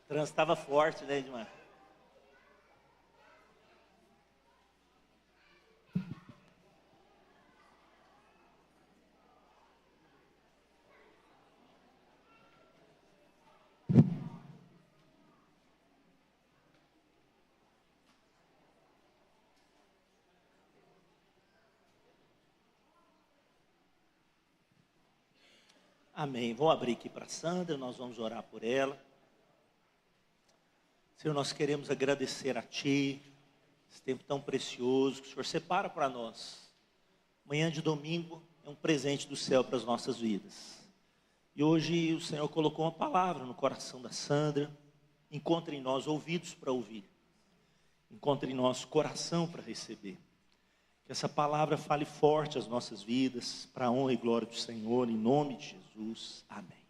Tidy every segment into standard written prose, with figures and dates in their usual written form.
O trânsito estava forte, né, Edmar? Amém. Vou abrir aqui para a Sandra, nós vamos orar por ela. Senhor, nós queremos agradecer a Ti, esse tempo tão precioso que o Senhor separa para nós. Manhã de domingo é um presente do céu para as nossas vidas. E hoje o Senhor colocou uma palavra no coração da Sandra. Encontre em nós ouvidos para ouvir. Encontre em nós coração para receber. Que essa palavra fale forte às nossas vidas, para a honra e glória do Senhor, em nome de Jesus. Amém.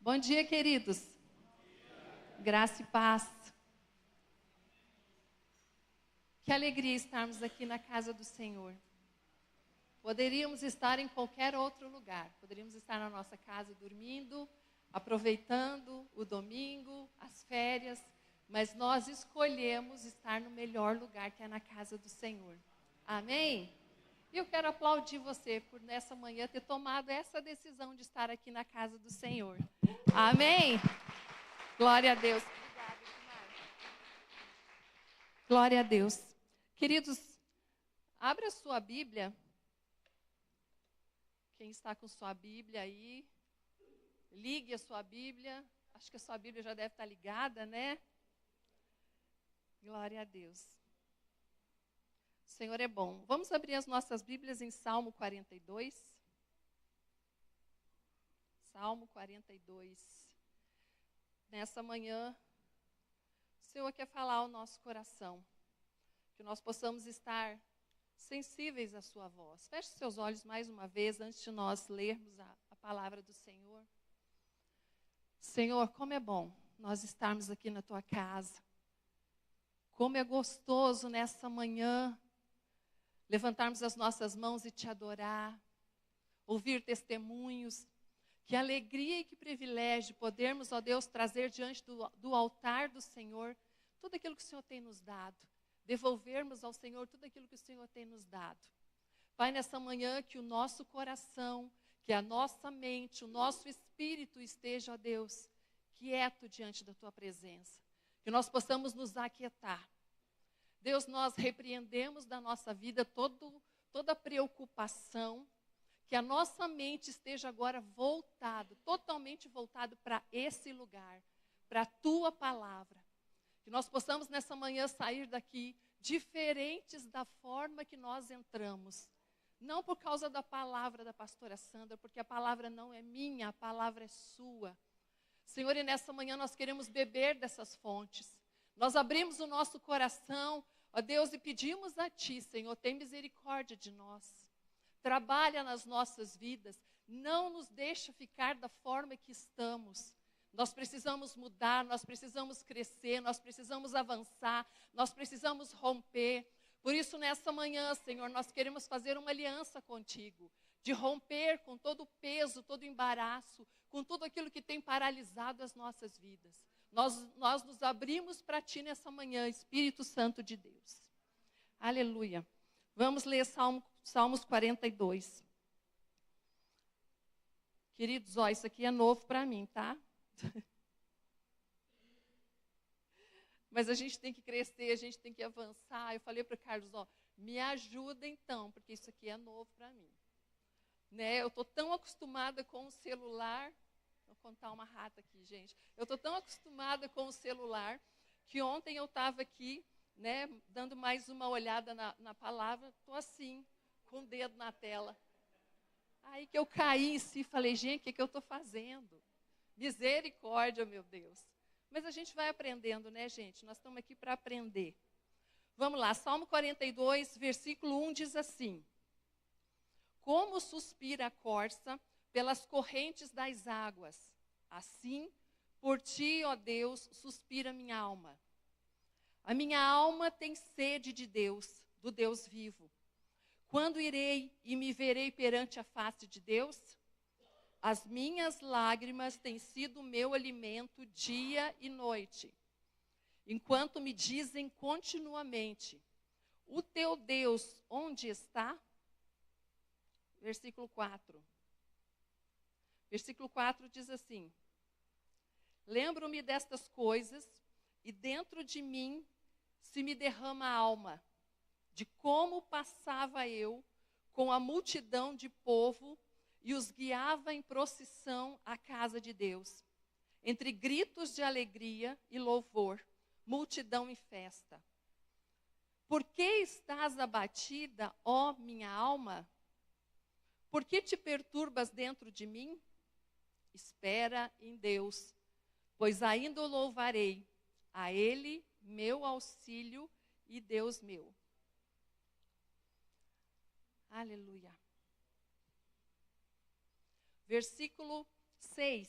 Bom dia, queridos. Graça e paz. Que alegria estarmos aqui na casa do Senhor. Poderíamos estar em qualquer outro lugar. Poderíamos estar na nossa casa dormindo, aproveitando o domingo, as férias, mas nós escolhemos estar no melhor lugar, que é na casa do Senhor. Amém? E eu quero aplaudir você por nessa manhã ter tomado essa decisão de estar aqui na casa do Senhor. Amém? Glória a Deus. Obrigada, Edmar. Glória a Deus. Queridos, abra a sua Bíblia. Quem está com sua Bíblia aí, ligue a sua Bíblia. Acho que a sua Bíblia já deve estar ligada, né? Glória a Deus. O Senhor é bom. Vamos abrir as nossas Bíblias em Salmo 42. Salmo 42. Nessa manhã, o Senhor quer falar ao nosso coração. Que nós possamos estar sensíveis à sua voz. Feche seus olhos mais uma vez, antes de nós lermos a palavra do Senhor. Senhor, como é bom nós estarmos aqui na tua casa. Como é gostoso nessa manhã levantarmos as nossas mãos e te adorar, ouvir testemunhos. Que alegria e que privilégio podermos, ó Deus, trazer diante do altar do Senhor tudo aquilo que o Senhor tem nos dado. Devolvermos ao Senhor tudo aquilo que o Senhor tem nos dado. Pai, nessa manhã que o nosso coração, que a nossa mente, o nosso espírito esteja, ó Deus, quieto diante da tua presença. Que nós possamos nos aquietar. Deus, nós repreendemos da nossa vida toda preocupação, que a nossa mente esteja agora totalmente voltado para esse lugar, para a tua palavra. Que nós possamos nessa manhã sair daqui diferentes da forma que nós entramos. Não por causa da palavra da pastora Sandra, porque a palavra não é minha, a palavra é sua. Senhor, e nessa manhã nós queremos beber dessas fontes. Nós abrimos o nosso coração, ó Deus, e pedimos a Ti, Senhor, tem misericórdia de nós. Trabalha nas nossas vidas, não nos deixa ficar da forma que estamos. Nós precisamos mudar, nós precisamos crescer, nós precisamos avançar, nós precisamos romper. Por isso, nessa manhã, Senhor, nós queremos fazer uma aliança contigo, de romper com todo o peso, todo o embaraço, com tudo aquilo que tem paralisado as nossas vidas. Nós nos abrimos para Ti nessa manhã, Espírito Santo de Deus. Aleluia. Vamos ler Salmos 42. Queridos, ó, isso aqui é novo para mim, tá? Mas a gente tem que crescer, a gente tem que avançar. Eu falei para o Carlos, ó, me ajuda então, porque isso aqui é novo para mim. Né? Eu estou tão acostumada com o celular, vou contar uma rata aqui, gente. Eu estou tão acostumada com o celular, que ontem eu estava aqui, né, dando mais uma olhada na palavra, estou assim, com o dedo na tela. Aí que eu caí em si e falei, gente, o que eu estou fazendo? Misericórdia, meu Deus. Mas a gente vai aprendendo, né, gente? Nós estamos aqui para aprender. Vamos lá, Salmo 42, versículo 1 diz assim: Como suspira a corça pelas correntes das águas, assim, por Ti, ó Deus, suspira minha alma. A minha alma tem sede de Deus, do Deus vivo. Quando irei e me verei perante a face de Deus? As minhas lágrimas têm sido o meu alimento dia e noite, enquanto me dizem continuamente: o teu Deus onde está? Versículo 4. Versículo 4 diz assim: lembro-me destas coisas, e dentro de mim se me derrama a alma, de como passava eu com a multidão de povo e os guiava em procissão à casa de Deus, entre gritos de alegria e louvor, multidão e festa. Por que estás abatida, ó minha alma? Por que te perturbas dentro de mim? Espera em Deus, pois ainda o louvarei, a Ele, meu auxílio e Deus meu. Aleluia. Versículo 6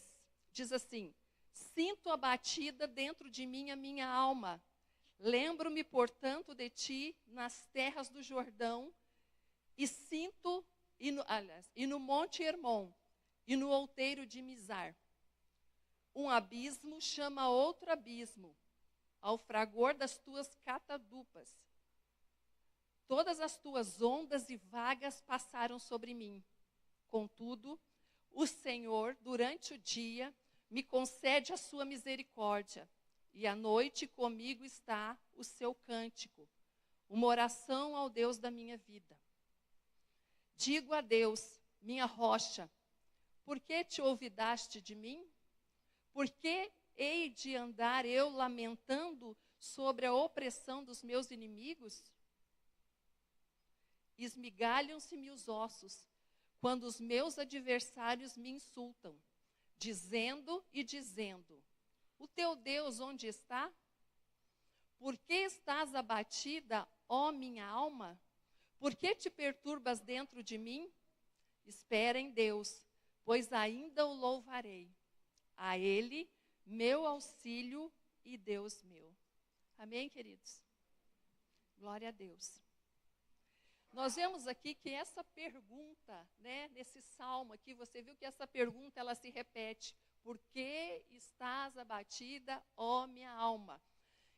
diz assim: sinto abatida dentro de mim a minha alma. Lembro-me, portanto, de ti nas terras do Jordão, e no monte Hermon, e no outeiro de Mizar. Um abismo chama outro abismo, ao fragor das tuas catadupas. Todas as tuas ondas e vagas passaram sobre mim. Contudo, o Senhor, durante o dia, me concede a sua misericórdia, e à noite comigo está o seu cântico, uma oração ao Deus da minha vida. Digo a Deus, minha rocha: por que te olvidaste de mim? Por que hei de andar eu lamentando sobre a opressão dos meus inimigos? Esmigalham-se-me os ossos, quando os meus adversários me insultam, dizendo e dizendo: o teu Deus onde está? Por que estás abatida, ó minha alma? Por que te perturbas dentro de mim? Espera em Deus, pois ainda o louvarei, a Ele, meu auxílio e Deus meu. Amém, queridos? Glória a Deus. Nós vemos aqui que essa pergunta, né, nesse salmo aqui, você viu que essa pergunta ela se repete: por que estás abatida, ó minha alma?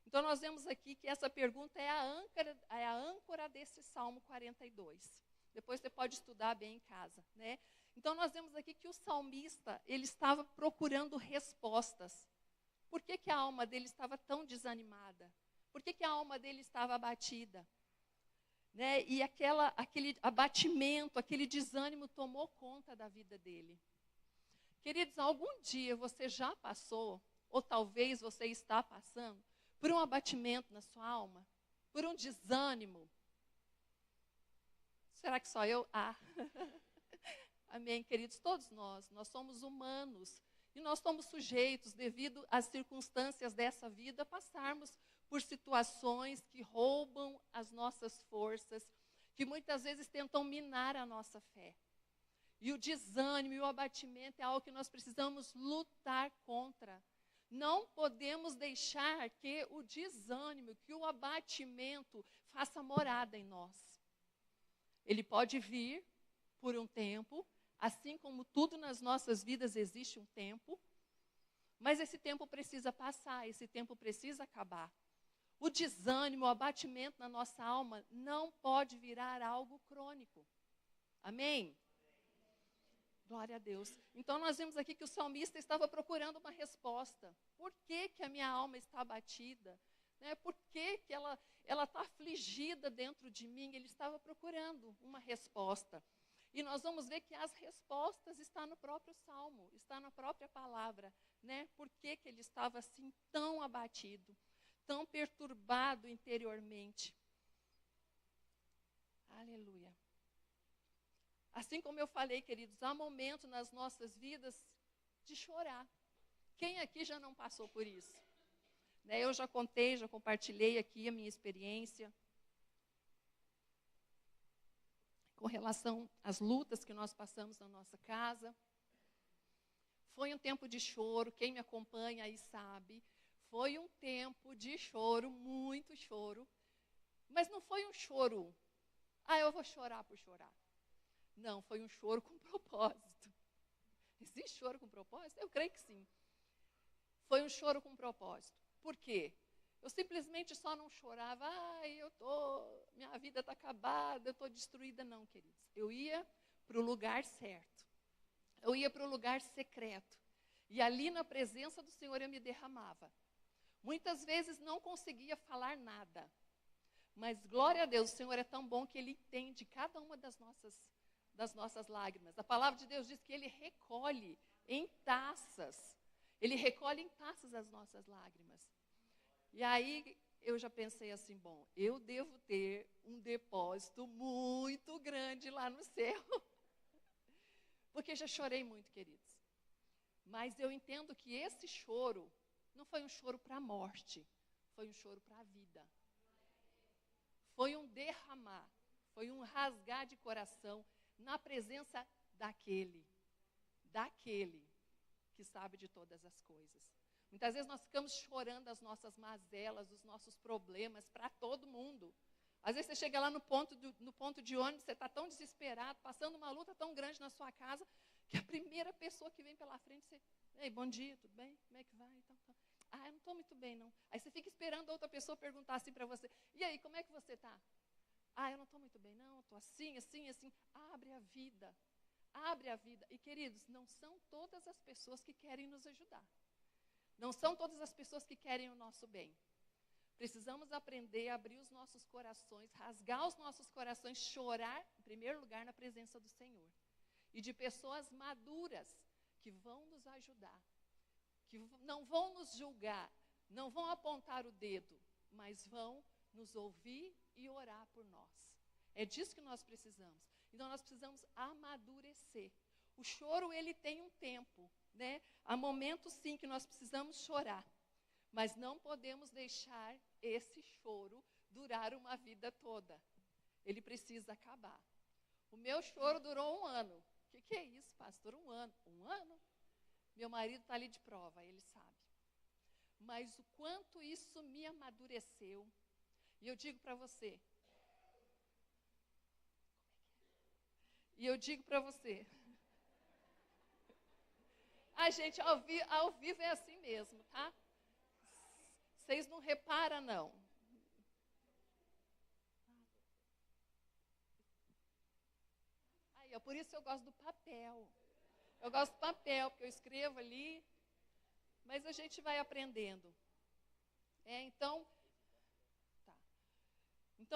Então nós vemos aqui que essa pergunta é a âncora desse Salmo 42. Depois você pode estudar bem em casa, né? Então nós vemos aqui que o salmista, ele estava procurando respostas. Por que a alma dele estava tão desanimada? Por que a alma dele estava abatida? Né? E aquele abatimento, aquele desânimo tomou conta da vida dele. Queridos, algum dia você já passou, ou talvez você está passando, por um abatimento na sua alma? Por um desânimo? Será que só eu? Amém, queridos? Todos nós somos humanos. E nós somos sujeitos, devido às circunstâncias dessa vida, a passarmos por situações que roubam as nossas forças, que muitas vezes tentam minar a nossa fé. E o desânimo e o abatimento é algo que nós precisamos lutar contra. Não podemos deixar que o desânimo, que o abatimento faça morada em nós. Ele pode vir por um tempo, assim como tudo nas nossas vidas existe um tempo, mas esse tempo precisa passar, esse tempo precisa acabar. O desânimo, o abatimento na nossa alma não pode virar algo crônico. Amém? Glória a Deus. Então nós vemos aqui que o salmista estava procurando uma resposta. Por que a minha alma está abatida? Né? Por que ela está afligida dentro de mim? Ele estava procurando uma resposta. E nós vamos ver que as respostas estão no próprio Salmo, está na própria palavra. Né? Por que ele estava assim tão abatido, tão perturbado interiormente? Aleluia. Assim como eu falei, queridos, há momentos nas nossas vidas de chorar. Quem aqui já não passou por isso? Né? Eu já contei, já compartilhei aqui a minha experiência com relação às lutas que nós passamos na nossa casa. Foi um tempo de choro, quem me acompanha aí sabe. Foi um tempo de choro, muito choro. Mas não foi um choro Ah, eu vou chorar por chorar. Não, foi um choro com propósito. Existe choro com propósito? Eu creio que sim. Foi um choro com propósito. Por quê? Eu simplesmente só não chorava, minha vida está acabada, eu estou destruída. Não, queridos. Eu ia para o lugar certo. Eu ia para o lugar secreto. E ali na presença do Senhor eu me derramava. Muitas vezes não conseguia falar nada. Mas glória a Deus, o Senhor é tão bom que Ele entende cada uma das nossas lágrimas. A palavra de Deus diz que Ele recolhe em taças. Ele recolhe em taças as nossas lágrimas. E aí eu já pensei assim, bom, eu devo ter um depósito muito grande lá no céu. Porque já chorei muito, queridos. Mas eu entendo que esse choro não foi um choro para a morte, foi um choro para a vida. Foi um derramar, foi um rasgar de coração na presença daquele que sabe de todas as coisas. Muitas vezes nós ficamos chorando as nossas mazelas, os nossos problemas para todo mundo. Às vezes você chega lá no ponto de ônibus, você está tão desesperado, passando uma luta tão grande na sua casa, que a primeira pessoa que vem pela frente, você, ei, bom dia, tudo bem? Como é que vai? Eu não estou muito bem, não. Aí você fica esperando outra pessoa perguntar assim para você, e aí, como é que você está? Eu não estou muito bem, não, estou assim, assim, assim. Abre a vida, abre a vida. E, queridos, não são todas as pessoas que querem nos ajudar. Não são todas as pessoas que querem o nosso bem. Precisamos aprender a abrir os nossos corações, rasgar os nossos corações, chorar, em primeiro lugar, na presença do Senhor. E de pessoas maduras que vão nos ajudar, que não vão nos julgar, não vão apontar o dedo, mas vão nos ouvir e orar por nós. É disso que nós precisamos. Então, nós precisamos amadurecer. O choro, ele tem um tempo, né? Há momentos, sim, que nós precisamos chorar. Mas não podemos deixar esse choro durar uma vida toda. Ele precisa acabar. O meu choro durou 1 ano. O que é isso, pastor? 1 ano. 1 ano? Meu marido está ali de prova, ele sabe. Mas o quanto isso me amadureceu. E eu digo para você. E eu digo para você. Gente, ao vivo é assim mesmo, tá? Vocês não reparam, não. Por isso eu gosto do papel. Eu gosto do papel, porque eu escrevo ali, mas a gente vai aprendendo. Então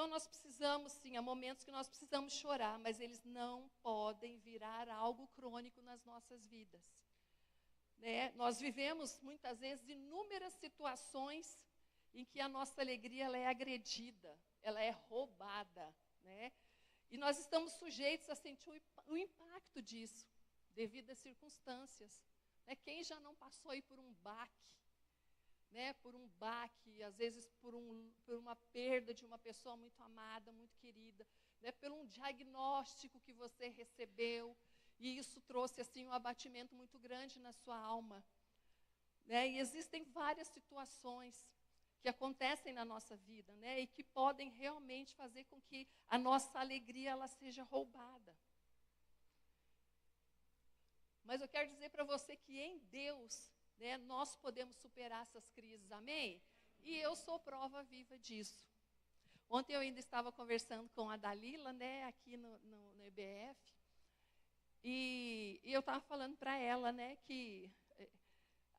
nós precisamos, sim, há momentos que nós precisamos chorar, mas eles não podem virar algo crônico nas nossas vidas. Nós vivemos, muitas vezes, inúmeras situações em que a nossa alegria ela é agredida, ela é roubada, né? E nós estamos sujeitos a sentir o impacto disso, devido às circunstâncias. Quem já não passou aí por um baque, por um baque, às vezes por uma perda de uma pessoa muito amada, muito querida, por um diagnóstico que você recebeu, e isso trouxe assim um abatimento muito grande na sua alma. E existem várias situações que acontecem na nossa vida, e que podem realmente fazer com que a nossa alegria ela seja roubada. Mas eu quero dizer para você que em Deus, nós podemos superar essas crises, amém? E eu sou prova viva disso. Ontem eu ainda estava conversando com a Dalila, aqui no EBF, e eu estava falando para ela, que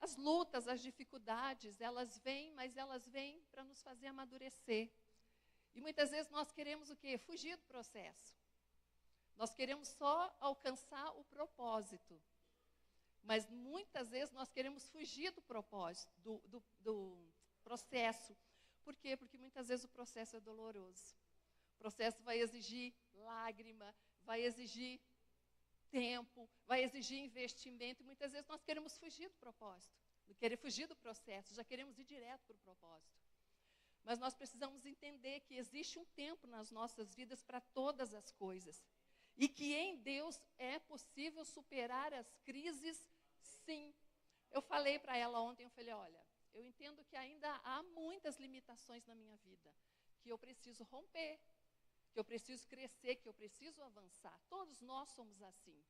as lutas, as dificuldades, elas vêm, mas elas vêm para nos fazer amadurecer. E muitas vezes nós queremos o quê? Fugir do processo. Nós queremos só alcançar o propósito. Mas muitas vezes nós queremos fugir do propósito, do processo. Por quê? Porque muitas vezes o processo é doloroso. O processo vai exigir lágrima, vai exigir tempo, vai exigir investimento, e muitas vezes nós queremos fugir do propósito, querer fugir do processo, já queremos ir direto para o propósito. Mas nós precisamos entender que existe um tempo nas nossas vidas para todas as coisas, e que em Deus é possível superar as crises, sim. Eu falei para ela ontem, eu falei, olha, eu entendo que ainda há muitas limitações na minha vida, que eu preciso romper. que eu preciso crescer, que eu preciso avançar. Todos nós somos assim,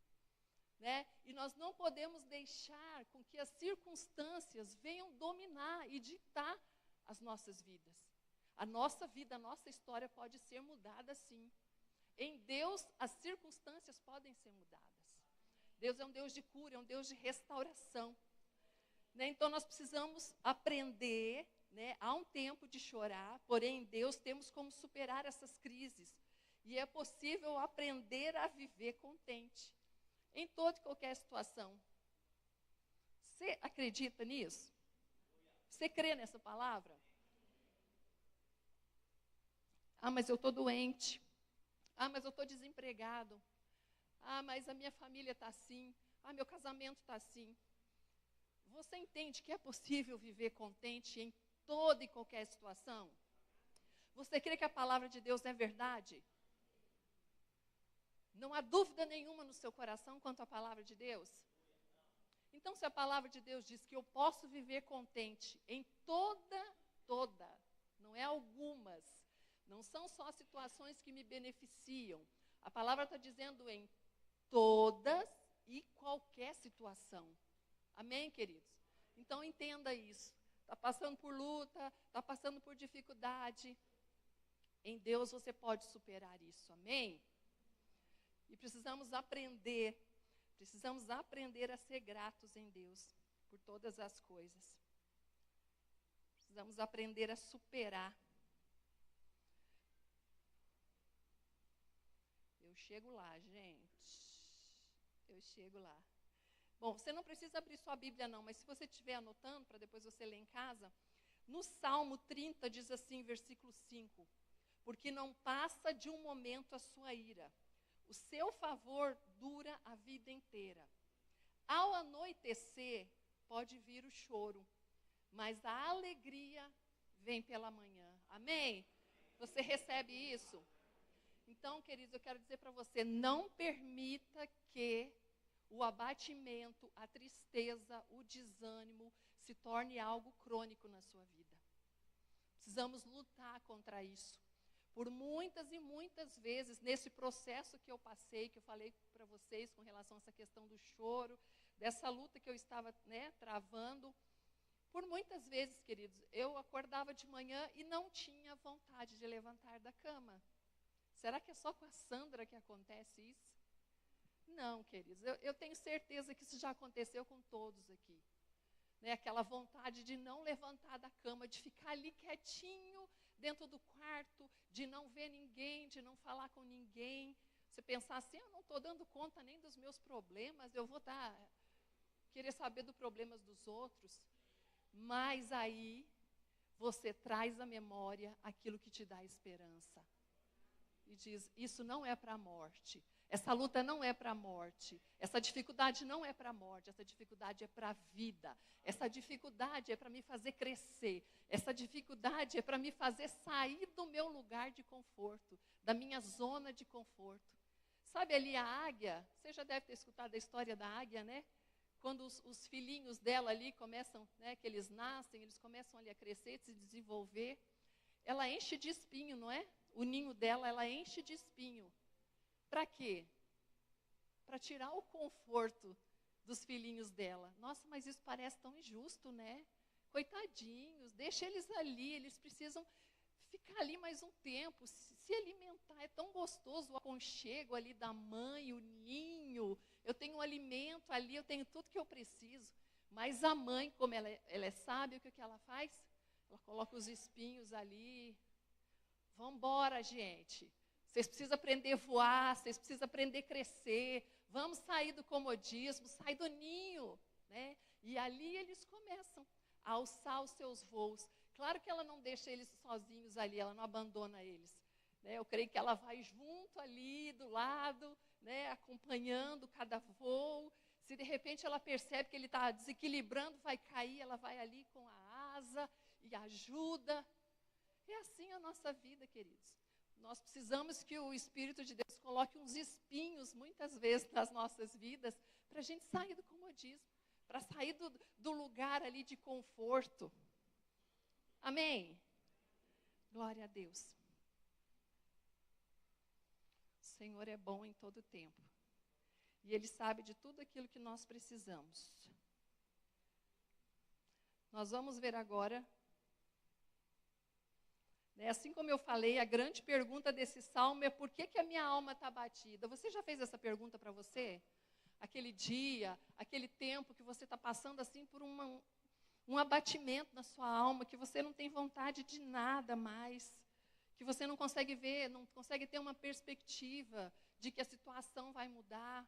né? E nós não podemos deixar com que as circunstâncias venham dominar e ditar as nossas vidas. A nossa vida, a nossa história pode ser mudada sim. Em Deus, as circunstâncias podem ser mudadas. Deus é um Deus de cura, é um Deus de restauração. Né? Então, nós precisamos aprender, né? Há um tempo de chorar, porém, em Deus temos como superar essas crises. E é possível aprender a viver contente, em toda e qualquer situação. Você acredita nisso? Você crê nessa palavra? Ah, mas eu estou doente. Ah, mas eu estou desempregado. Ah, mas a minha família está assim. Ah, meu casamento está assim. Você entende que é possível viver contente em toda e qualquer situação? Você crê que a palavra de Deus é verdade? Não há dúvida nenhuma no seu coração quanto à palavra de Deus? Então, se a palavra de Deus diz que eu posso viver contente em toda, não é algumas, não são só situações que me beneficiam. A palavra está dizendo em todas e qualquer situação. Amém, queridos? Então, entenda isso. Está passando por luta, está passando por dificuldade. Em Deus você pode superar isso. Amém? E precisamos aprender a ser gratos em Deus por todas as coisas. Precisamos aprender a superar. Eu chego lá, gente. Eu chego lá. Bom, você não precisa abrir sua Bíblia não, mas se você estiver anotando, para depois você ler em casa, no Salmo 30 diz assim, versículo 5, porque não passa de um momento a sua ira, o seu favor dura a vida inteira. Ao anoitecer, pode vir o choro, mas a alegria vem pela manhã. Amém? Você recebe isso? Então, queridos, eu quero dizer para você, não permita que o abatimento, a tristeza, o desânimo se torne algo crônico na sua vida. Precisamos lutar contra isso. Por muitas e muitas vezes, nesse processo que eu passei, que eu falei para vocês com relação a essa questão do choro, dessa luta que eu estava, né, travando, por muitas vezes, queridos, eu acordava de manhã e não tinha vontade de levantar da cama. Será que é só com a Sandra que acontece isso? Não, queridos, eu tenho certeza que isso já aconteceu com todos aqui. Né, aquela vontade de não levantar da cama, de ficar ali quietinho dentro do quarto, de não ver ninguém, de não falar com ninguém. Você pensar assim, eu não estou dando conta nem dos meus problemas, eu vou querer saber dos problemas dos outros. Mas aí você traz à memória aquilo que te dá esperança. E diz, isso não é para a morte. Essa luta não é para a morte. Essa dificuldade não é para a morte. Essa dificuldade é para a vida. Essa dificuldade é para me fazer crescer. Essa dificuldade é para me fazer sair do meu lugar de conforto, da minha zona de conforto. Sabe ali a águia? Você já deve ter escutado a história da águia, né? Quando os filhinhos dela ali começam, né, que eles nascem, eles começam ali a crescer, a se desenvolver. Ela enche de espinho, não é? O ninho dela, ela enche de espinho. Para quê? Para tirar o conforto dos filhinhos dela. Nossa, mas isso parece tão injusto, né? Coitadinhos, deixa eles ali, eles precisam ficar ali mais um tempo, se alimentar. É tão gostoso o aconchego ali da mãe, o ninho. Eu tenho um alimento ali, eu tenho tudo que eu preciso. Mas a mãe, como ela é sábia, o que ela faz? Ela coloca os espinhos ali. Vamos embora, gente. Vocês precisam aprender a voar, vocês precisam aprender a crescer. Vamos sair do comodismo, sair do ninho. Né? E ali eles começam a alçar os seus voos. Claro que ela não deixa eles sozinhos ali, ela não abandona eles. Né? Eu creio que ela vai junto ali, do lado, né, acompanhando cada voo. Se de repente ela percebe que ele está desequilibrando, vai cair, ela vai ali com a asa e ajuda. É assim a nossa vida, queridos. Nós precisamos que o Espírito de Deus coloque uns espinhos, muitas vezes, nas nossas vidas, para a gente sair do comodismo, para sair do lugar ali de conforto. Amém? Glória a Deus. Senhor é bom em todo tempo. E Ele sabe de tudo aquilo que nós precisamos. Nós vamos ver agora, né, assim como eu falei, a grande pergunta desse salmo é por que a minha alma está abatida? Você já fez essa pergunta para você? Aquele dia, aquele tempo que você está passando assim por um abatimento na sua alma, que você não tem vontade de nada mais, que você não consegue ver, não consegue ter uma perspectiva de que a situação vai mudar.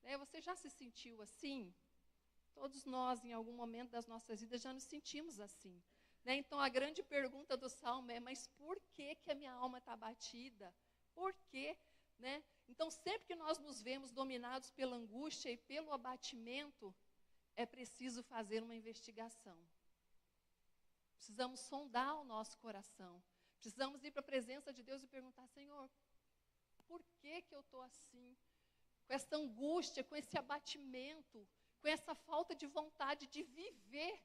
Né? Você já se sentiu assim? Todos nós, em algum momento das nossas vidas, já nos sentimos assim. Né? Então, a grande pergunta do Salmo é, mas por que a minha alma está abatida? Por quê? Né? Então, sempre que nós nos vemos dominados pela angústia e pelo abatimento, é preciso fazer uma investigação. Precisamos sondar o nosso coração. Precisamos ir para a presença de Deus e perguntar, Senhor, por que eu estou assim? Com essa angústia, com esse abatimento, com essa falta de vontade de viver.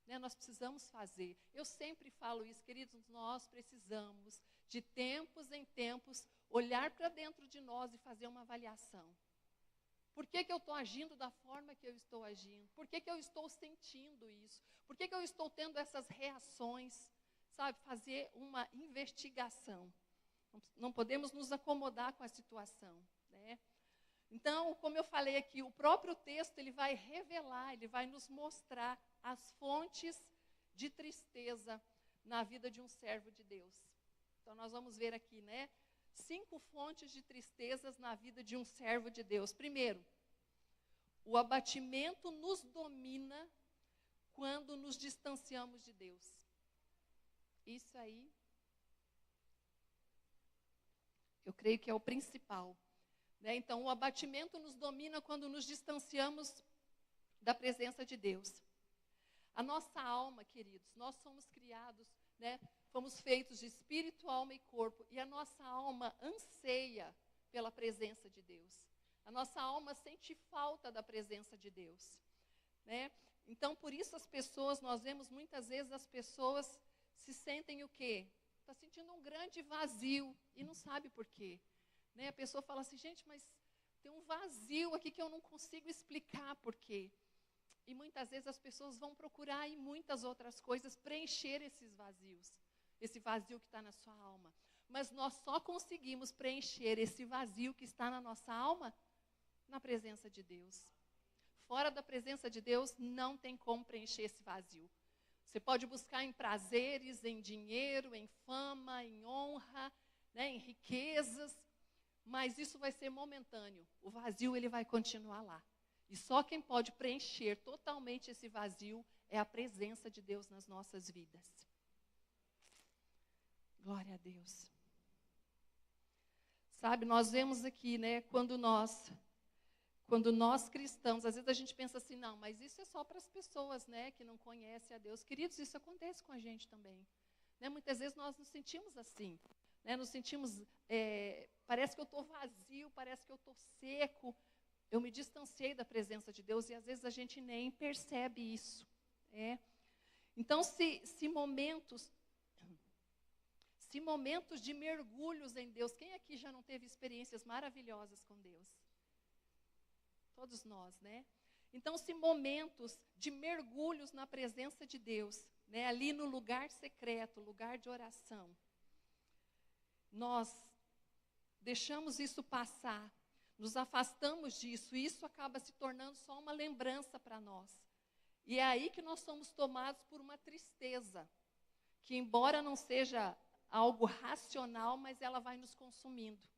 Né, nós precisamos fazer. Eu sempre falo isso, queridos, nós precisamos, de tempos em tempos, olhar para dentro de nós e fazer uma avaliação. Por que eu estou agindo da forma que eu estou agindo? Por que eu estou sentindo isso? Por que eu estou tendo essas reações? Sabe, fazer uma investigação. Não podemos nos acomodar com a situação, né? Então, como eu falei aqui, o próprio texto ele vai revelar, ele vai nos mostrar as fontes de tristeza na vida de um servo de Deus. Então, nós vamos ver aqui, né? 5 fontes de tristezas na vida de um servo de Deus. Primeiro, o abatimento nos domina quando nos distanciamos de Deus. Isso aí, eu creio que é o principal. Né? Então, o abatimento nos domina quando nos distanciamos da presença de Deus. A nossa alma, queridos, nós somos criados, né? Fomos feitos de espírito, alma e corpo, e a nossa alma anseia pela presença de Deus. A nossa alma sente falta da presença de Deus. Né? Então, por isso nós vemos muitas vezes as pessoas se sentem o quê? Está sentindo um grande vazio e não sabe por quê. Né? A pessoa fala assim, gente, mas tem um vazio aqui que eu não consigo explicar por quê. E muitas vezes as pessoas vão procurar em muitas outras coisas preencher esses vazios. Esse vazio que está na sua alma. Mas nós só conseguimos preencher esse vazio que está na nossa alma na presença de Deus. Fora da presença de Deus, não tem como preencher esse vazio. Você pode buscar em prazeres, em dinheiro, em fama, em honra, né, em riquezas, mas isso vai ser momentâneo. O vazio ele vai continuar lá. E só quem pode preencher totalmente esse vazio é a presença de Deus nas nossas vidas. Glória a Deus. Sabe, nós vemos aqui, né, quando nós cristãos, às vezes a gente pensa assim, não, mas isso é só para as pessoas, né, que não conhecem a Deus. Queridos, isso acontece com a gente também. Né? Muitas vezes nós nos sentimos assim, né, nos sentimos, parece que eu estou vazio, parece que eu estou seco, eu me distanciei da presença de Deus e às vezes a gente nem percebe isso. Então, se momentos de mergulhos em Deus, quem aqui já não teve experiências maravilhosas com Deus? Todos nós, né? Então, se momentos de mergulhos na presença de Deus, né, ali no lugar secreto, lugar de oração, nós deixamos isso passar, nos afastamos disso, e isso acaba se tornando só uma lembrança para nós. E é aí que nós somos tomados por uma tristeza, que embora não seja algo racional, mas ela vai nos consumindo.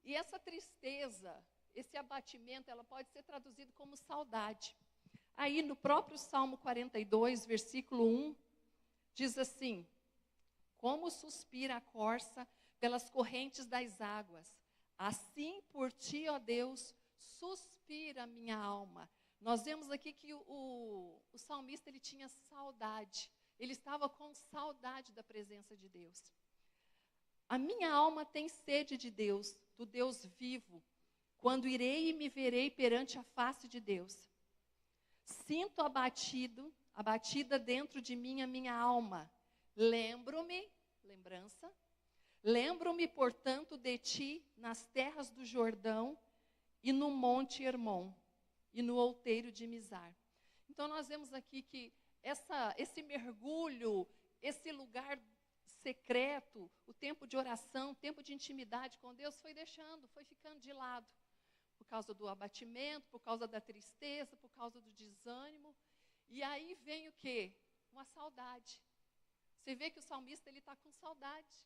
E essa tristeza, esse abatimento, ela pode ser traduzido como saudade. Aí no próprio Salmo 42, versículo 1, diz assim, como suspira a corça pelas correntes das águas, assim por ti, ó Deus, suspira a minha alma. Nós vemos aqui que o salmista ele tinha saudade. Ele estava com saudade da presença de Deus. A minha alma tem sede de Deus, do Deus vivo. Quando irei e me verei perante a face de Deus. Sinto abatida dentro de mim a minha alma. Lembro-me, lembrança, Lembro-me, portanto, de ti nas terras do Jordão e no monte Hermon e no outeiro de Mizar. Então nós vemos aqui que esse mergulho, esse lugar secreto, o tempo de oração, o tempo de intimidade com Deus foi ficando de lado. Por causa do abatimento, por causa da tristeza, por causa do desânimo. E aí vem o quê? Uma saudade. Você vê que o salmista está com saudade.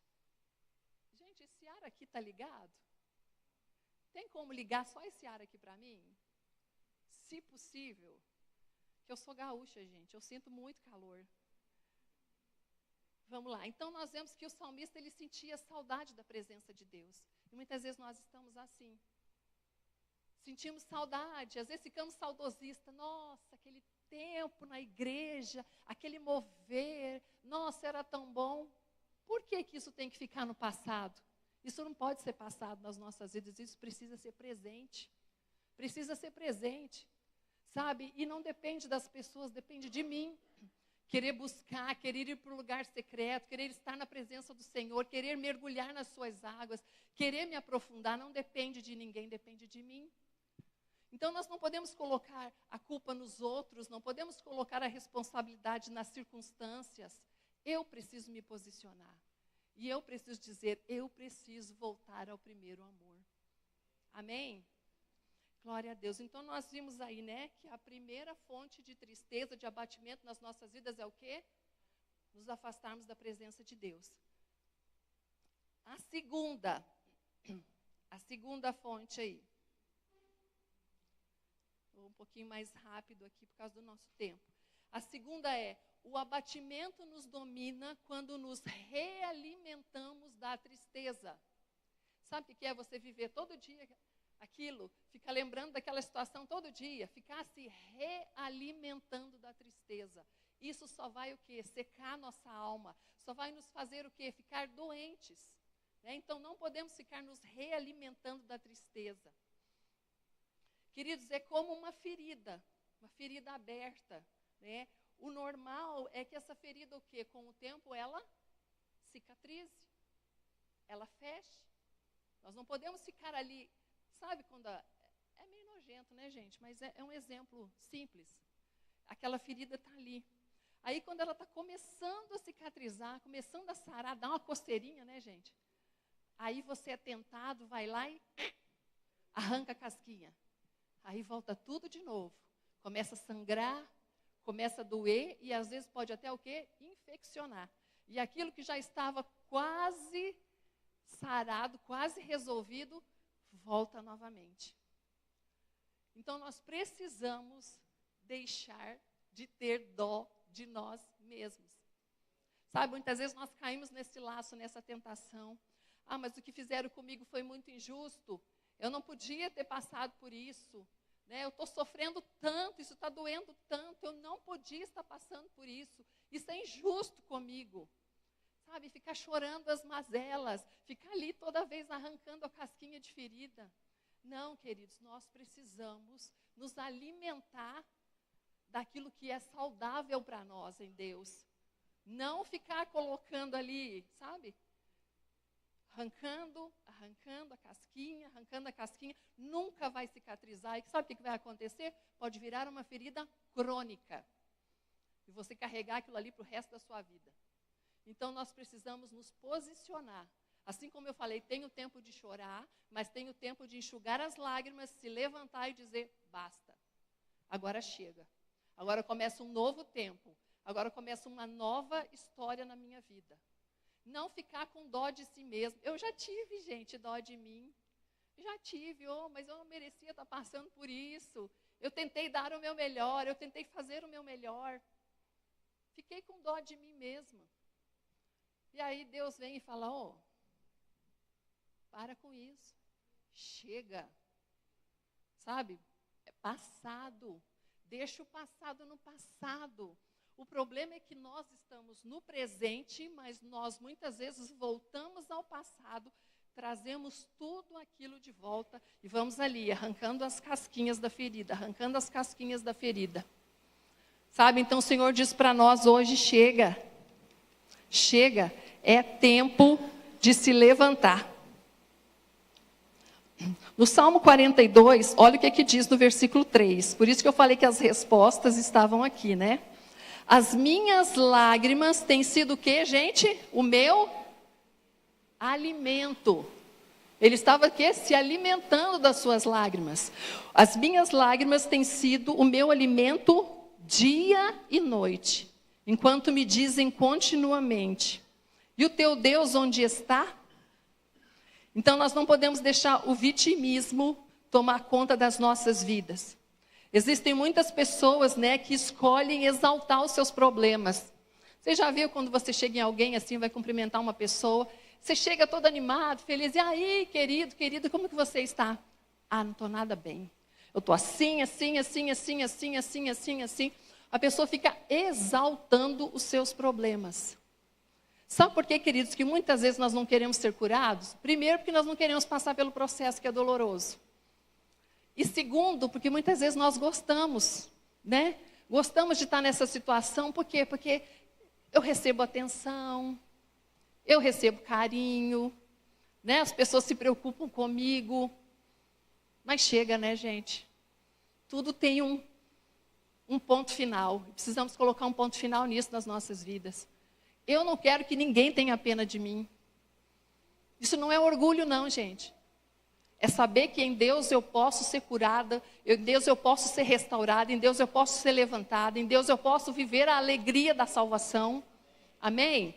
Gente, esse ar aqui está ligado? Tem como ligar só esse ar aqui para mim? Se possível. Que eu sou gaúcha, gente. Eu sinto muito calor. Vamos lá. Então, nós vemos que o salmista, ele sentia saudade da presença de Deus. E muitas vezes nós estamos assim. Sentimos saudade. Às vezes ficamos saudosistas. Nossa, aquele tempo na igreja, aquele mover. Nossa, era tão bom. Por que isso tem que ficar no passado? Isso não pode ser passado nas nossas vidas. Isso precisa ser presente. Precisa ser presente. Sabe? E não depende das pessoas, depende de mim. Querer buscar, querer ir para o lugar secreto, querer estar na presença do Senhor, querer mergulhar nas suas águas, querer me aprofundar, não depende de ninguém, depende de mim. Então nós não podemos colocar a culpa nos outros, não podemos colocar a responsabilidade nas circunstâncias. Eu preciso me posicionar. E eu preciso dizer, eu preciso voltar ao primeiro amor. Amém? Glória a Deus. Então, nós vimos aí, né, que a primeira fonte de tristeza, de abatimento nas nossas vidas é o quê? Nos afastarmos da presença de Deus. A segunda fonte aí. Vou um pouquinho mais rápido aqui por causa do nosso tempo. A segunda é, o abatimento nos domina quando nos realimentamos da tristeza. Sabe o que é você viver todo dia aquilo, ficar lembrando daquela situação todo dia, ficar se realimentando da tristeza. Isso só vai o quê? Secar nossa alma, só vai nos fazer o quê? Ficar doentes. Né? Então não podemos ficar nos realimentando da tristeza. Queridos, é como uma ferida aberta. Né? O normal é que essa ferida, o quê? Com o tempo ela cicatrize, ela feche. Nós não podemos ficar ali. Sabe quando é meio nojento, né, gente? Mas é um exemplo simples. Aquela ferida está ali. Aí, quando ela está começando a cicatrizar, começando a sarar, dá uma coceirinha, né, gente? Aí você é tentado, vai lá e arranca a casquinha. Aí volta tudo de novo. Começa a sangrar, começa a doer e, às vezes, pode até o quê? Infeccionar. E aquilo que já estava quase sarado, quase resolvido, volta novamente. Então, nós precisamos deixar de ter dó de nós mesmos. Sabe, muitas vezes nós caímos nesse laço, nessa tentação. Ah, mas o que fizeram comigo foi muito injusto. Eu não podia ter passado por isso. Né? Eu estou sofrendo tanto, isso está doendo tanto. Eu não podia estar passando por isso. Isso é injusto comigo. Sabe, ficar chorando as mazelas, ficar ali toda vez arrancando a casquinha de ferida. Não, queridos, nós precisamos nos alimentar daquilo que é saudável para nós em Deus. Não ficar colocando ali, sabe? Arrancando a casquinha, nunca vai cicatrizar. E sabe o que vai acontecer? Pode virar uma ferida crônica. E você carregar aquilo ali para o resto da sua vida. Então, nós precisamos nos posicionar. Assim como eu falei, tem o tempo de chorar, mas tem o tempo de enxugar as lágrimas, se levantar e dizer, basta. Agora chega. Agora começa um novo tempo. Agora começa uma nova história na minha vida. Não ficar com dó de si mesmo. Eu já tive, gente, dó de mim. Já tive, mas eu não merecia estar passando por isso. Eu tentei dar o meu melhor, eu tentei fazer o meu melhor. Fiquei com dó de mim mesma. E aí Deus vem e fala, para com isso. Chega. Sabe? É passado. Deixa o passado no passado. O problema é que nós estamos no presente, mas nós muitas vezes voltamos ao passado, trazemos tudo aquilo de volta e vamos ali, arrancando as casquinhas da ferida, Sabe, então o Senhor diz para nós hoje, chega, é tempo de se levantar. No Salmo 42, olha o que diz no versículo 3. Por isso que eu falei que as respostas estavam aqui, né? As minhas lágrimas têm sido o quê, gente? O meu alimento. Ele estava aqui se alimentando das suas lágrimas. As minhas lágrimas têm sido o meu alimento dia e noite, enquanto me dizem continuamente: e o teu Deus onde está? Então nós não podemos deixar o vitimismo tomar conta das nossas vidas. Existem muitas pessoas, né, que escolhem exaltar os seus problemas. Você já viu quando você chega em alguém assim, vai cumprimentar uma pessoa, você chega todo animado, feliz, e aí, querido, como que você está? Ah, não estou nada bem. Eu estou assim. A pessoa fica exaltando os seus problemas. Sabe por quê, queridos, que muitas vezes nós não queremos ser curados? Primeiro, porque nós não queremos passar pelo processo que é doloroso. E segundo, porque muitas vezes nós gostamos, né? Gostamos de estar nessa situação, por quê? Porque eu recebo atenção, eu recebo carinho, né? As pessoas se preocupam comigo. Mas chega, né, gente? Tudo tem um ponto final. Precisamos colocar um ponto final nisso nas nossas vidas. Eu não quero que ninguém tenha pena de mim. Isso não é orgulho, não, gente. É saber que em Deus eu posso ser curada, em Deus eu posso ser restaurada, em Deus eu posso ser levantada, em Deus eu posso viver a alegria da salvação. Amém?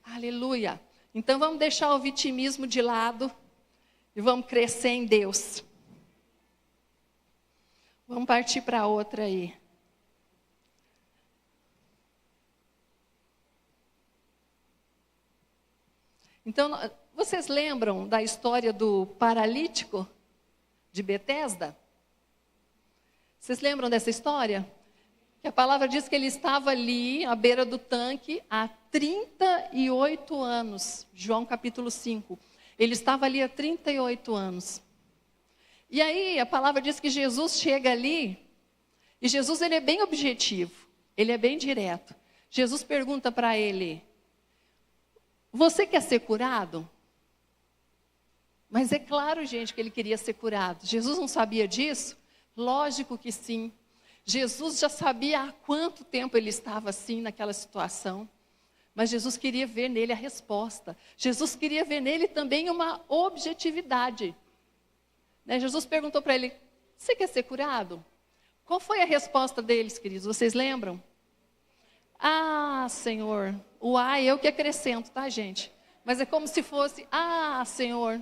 Aleluia. Então vamos deixar o vitimismo de lado e vamos crescer em Deus. Vamos partir para outra aí. Então, vocês lembram da história do paralítico de Betesda? Vocês lembram dessa história? Que a palavra diz que ele estava ali, à beira do tanque, há 38 anos. João capítulo 5. Ele estava ali há 38 anos. E aí, a palavra diz que Jesus chega ali, e Jesus ele é bem objetivo, ele é bem direto. Jesus pergunta para ele: você quer ser curado? Mas é claro, gente, que ele queria ser curado. Jesus não sabia disso? Lógico que sim. Jesus já sabia há quanto tempo ele estava assim, naquela situação. Mas Jesus queria ver nele a resposta. Jesus queria ver nele também uma objetividade. Né? Jesus perguntou para ele: você quer ser curado? Qual foi a resposta deles, queridos? Vocês lembram? Ah, Senhor. O eu que acrescento, tá, gente? Mas é como se fosse: ah, Senhor,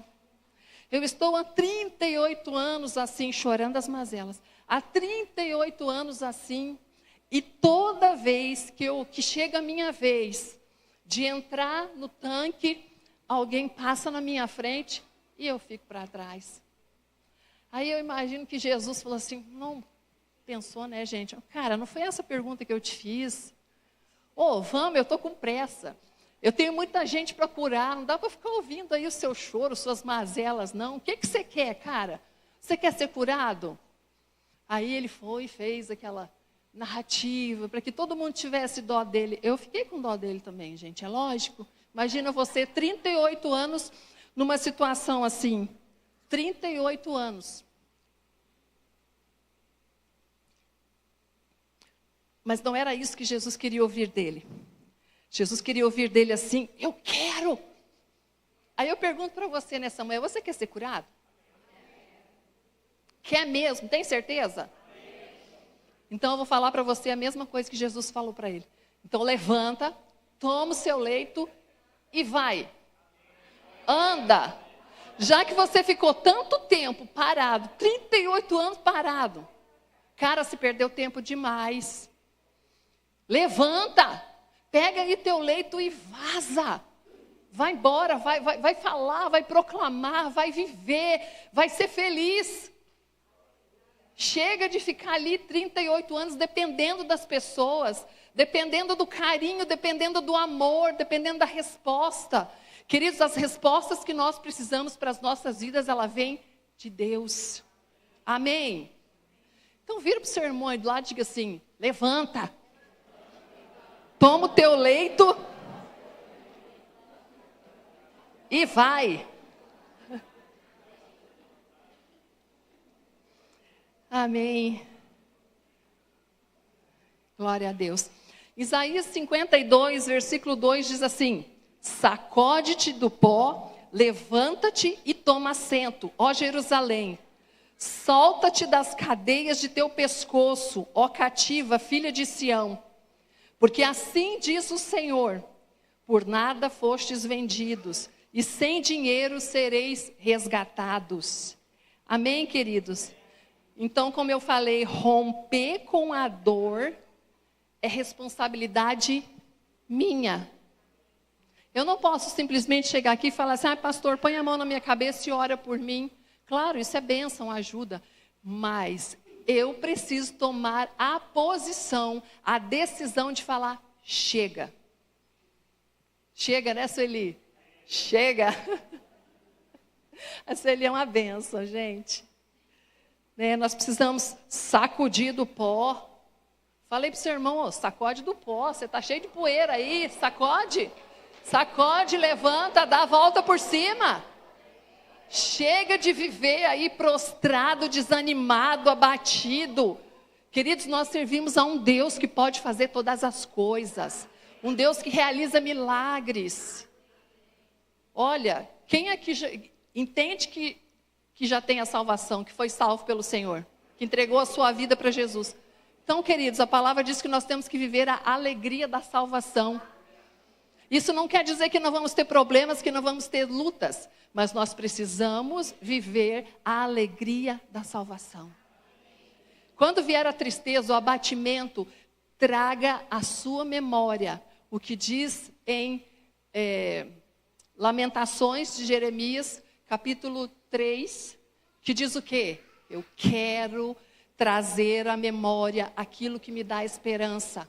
eu estou há 38 anos assim, chorando as mazelas. Há 38 anos assim, e toda vez que chega a minha vez de entrar no tanque, alguém passa na minha frente e eu fico para trás. Aí eu imagino que Jesus falou assim: não pensou, né, gente? Cara, não foi essa pergunta que eu te fiz. Vamos, eu estou com pressa. Eu tenho muita gente para curar, não dá para ficar ouvindo aí o seu choro, suas mazelas, não. O que você quer, cara? Você quer ser curado? Aí ele foi e fez aquela narrativa, para que todo mundo tivesse dó dele. Eu fiquei com dó dele também, gente, é lógico. Imagina você, 38 anos, numa situação assim. 38 anos. Mas não era isso que Jesus queria ouvir dele. Jesus queria ouvir dele assim: eu quero. Aí eu pergunto para você nessa manhã: você quer ser curado? Quer mesmo? Tem certeza? Então eu vou falar para você a mesma coisa que Jesus falou para ele. Então levanta, toma o seu leito e vai. Anda. Já que você ficou tanto tempo parado, 38 anos parado. Cara, se perdeu tempo demais. Levanta, pega aí teu leito e vaza. Vai embora, vai falar, vai proclamar, vai viver, vai ser feliz. Chega de ficar ali 38 anos dependendo das pessoas, dependendo do carinho, dependendo do amor, dependendo da resposta. Queridos, as respostas que nós precisamos para as nossas vidas, ela vem de Deus. Amém? Então vira para o seu irmão aí do lado e diga assim: levanta. Toma o teu leito E vai. Amém. Glória a Deus. Isaías 52, versículo 2 diz assim: sacode-te do pó, levanta-te e toma assento, ó Jerusalém. Solta-te das cadeias de teu pescoço, ó cativa, filha de Sião. Porque assim diz o Senhor: por nada fostes vendidos, e sem dinheiro sereis resgatados. Amém, queridos? Então, como eu falei, romper com a dor é responsabilidade minha. Eu não posso simplesmente chegar aqui e falar assim: pastor, põe a mão na minha cabeça e ora por mim. Claro, isso é bênção, ajuda. Mas eu preciso tomar a posição, a decisão de falar: chega. Chega, né, Sueli? Chega. A Sueli é uma bênção, gente. Nós precisamos sacudir do pó. Falei para o seu irmão: sacode do pó, você está cheio de poeira aí, sacode. Sacode, levanta, dá a volta por cima. Chega de viver aí prostrado, desanimado, abatido. Queridos, nós servimos a um Deus que pode fazer todas as coisas. Um Deus que realiza milagres. Olha, quem aqui entende que já tem a salvação, que foi salvo pelo Senhor, que entregou a sua vida para Jesus? Então, queridos, a palavra diz que nós temos que viver a alegria da salvação. Isso não quer dizer que não vamos ter problemas, que não vamos ter lutas, mas nós precisamos viver a alegria da salvação. Quando vier a tristeza, o abatimento, traga à sua memória o que diz em Lamentações de Jeremias, capítulo 3, que diz o quê? Eu quero trazer à memória aquilo que me dá esperança.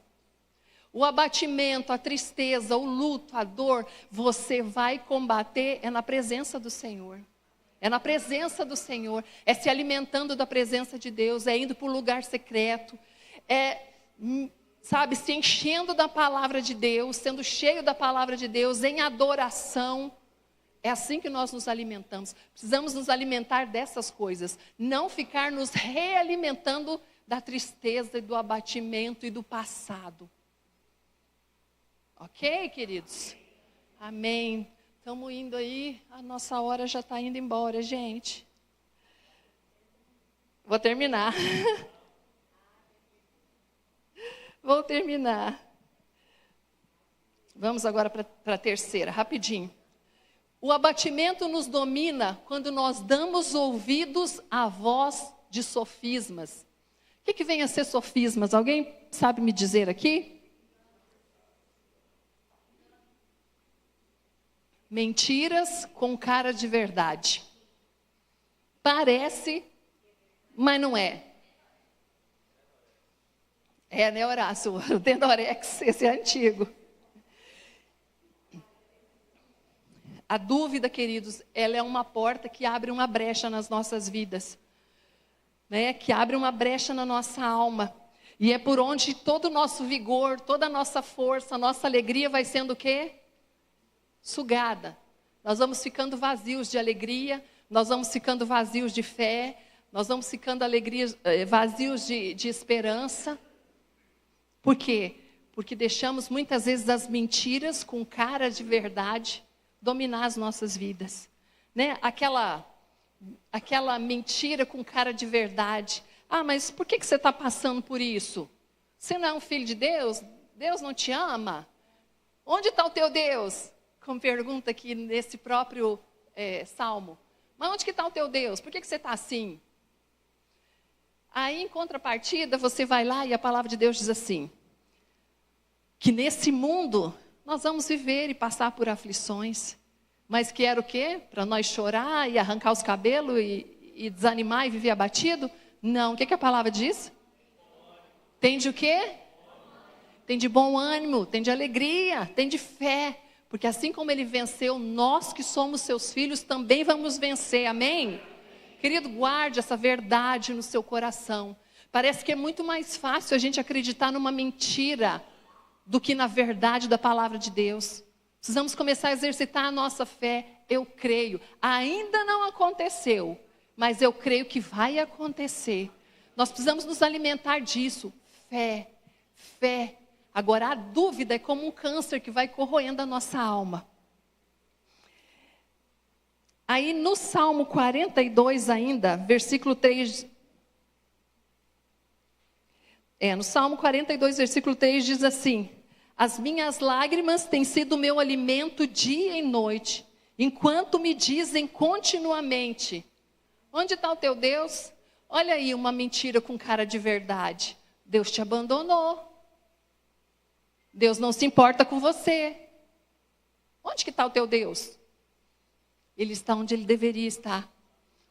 O abatimento, a tristeza, o luto, a dor, você vai combater na presença do Senhor. É na presença do Senhor, é se alimentando da presença de Deus, é indo para o lugar secreto, se enchendo da palavra de Deus, sendo cheio da palavra de Deus, em adoração. É assim que nós nos alimentamos. Precisamos nos alimentar dessas coisas, não ficar nos realimentando da tristeza e do abatimento e do passado. Ok, queridos? Amém. Estamos indo aí, a nossa hora já está indo embora, gente. Vou terminar. Vou terminar. Vamos agora para a terceira, rapidinho. O abatimento nos domina quando nós damos ouvidos à voz de sofismas. O que vem a ser sofismas? Alguém sabe me dizer aqui? Mentiras com cara de verdade. Parece, mas não é. É, né, Horácio? O Tendorex, esse é antigo. A dúvida, queridos, ela é uma porta que abre uma brecha nas nossas vidas, né? Que abre uma brecha na nossa alma. E é por onde todo o nosso vigor, toda a nossa força, a nossa alegria vai sendo o quê? Sugada. Nós vamos ficando vazios de alegria, nós vamos ficando vazios de fé, nós vamos ficando vazios de esperança. Por quê? Porque deixamos muitas vezes as mentiras com cara de verdade dominar as nossas vidas, né? Aquela mentira com cara de verdade. Mas por que você está passando por isso? Você não é um filho de Deus? Deus não te ama? Onde está o teu Deus? Como pergunta aqui nesse próprio salmo. Mas onde que está o teu Deus? Por que você está assim? Aí, em contrapartida, você vai lá e a palavra de Deus diz assim: que nesse mundo nós vamos viver e passar por aflições, mas que era o quê? Para nós chorar e arrancar os cabelos e desanimar e viver abatido? Não. O que a palavra diz? Tem de o quê? Tem de bom ânimo, tem de alegria, tem de fé. Porque assim como ele venceu, nós que somos seus filhos também vamos vencer, amém? Querido, guarde essa verdade no seu coração. Parece que é muito mais fácil a gente acreditar numa mentira do que na verdade da palavra de Deus. Precisamos começar a exercitar a nossa fé. Eu creio. Ainda não aconteceu, mas eu creio que vai acontecer. Nós precisamos nos alimentar disso. Fé, fé. Agora, a dúvida é como um câncer que vai corroendo a nossa alma. Aí no Salmo 42 ainda, versículo 3... no Salmo 42, versículo 3 diz assim: as minhas lágrimas têm sido meu alimento dia e noite, enquanto me dizem continuamente: onde está o teu Deus? Olha aí uma mentira com cara de verdade. Deus te abandonou. Deus não se importa com você. Onde que está o teu Deus? Ele está onde ele deveria estar.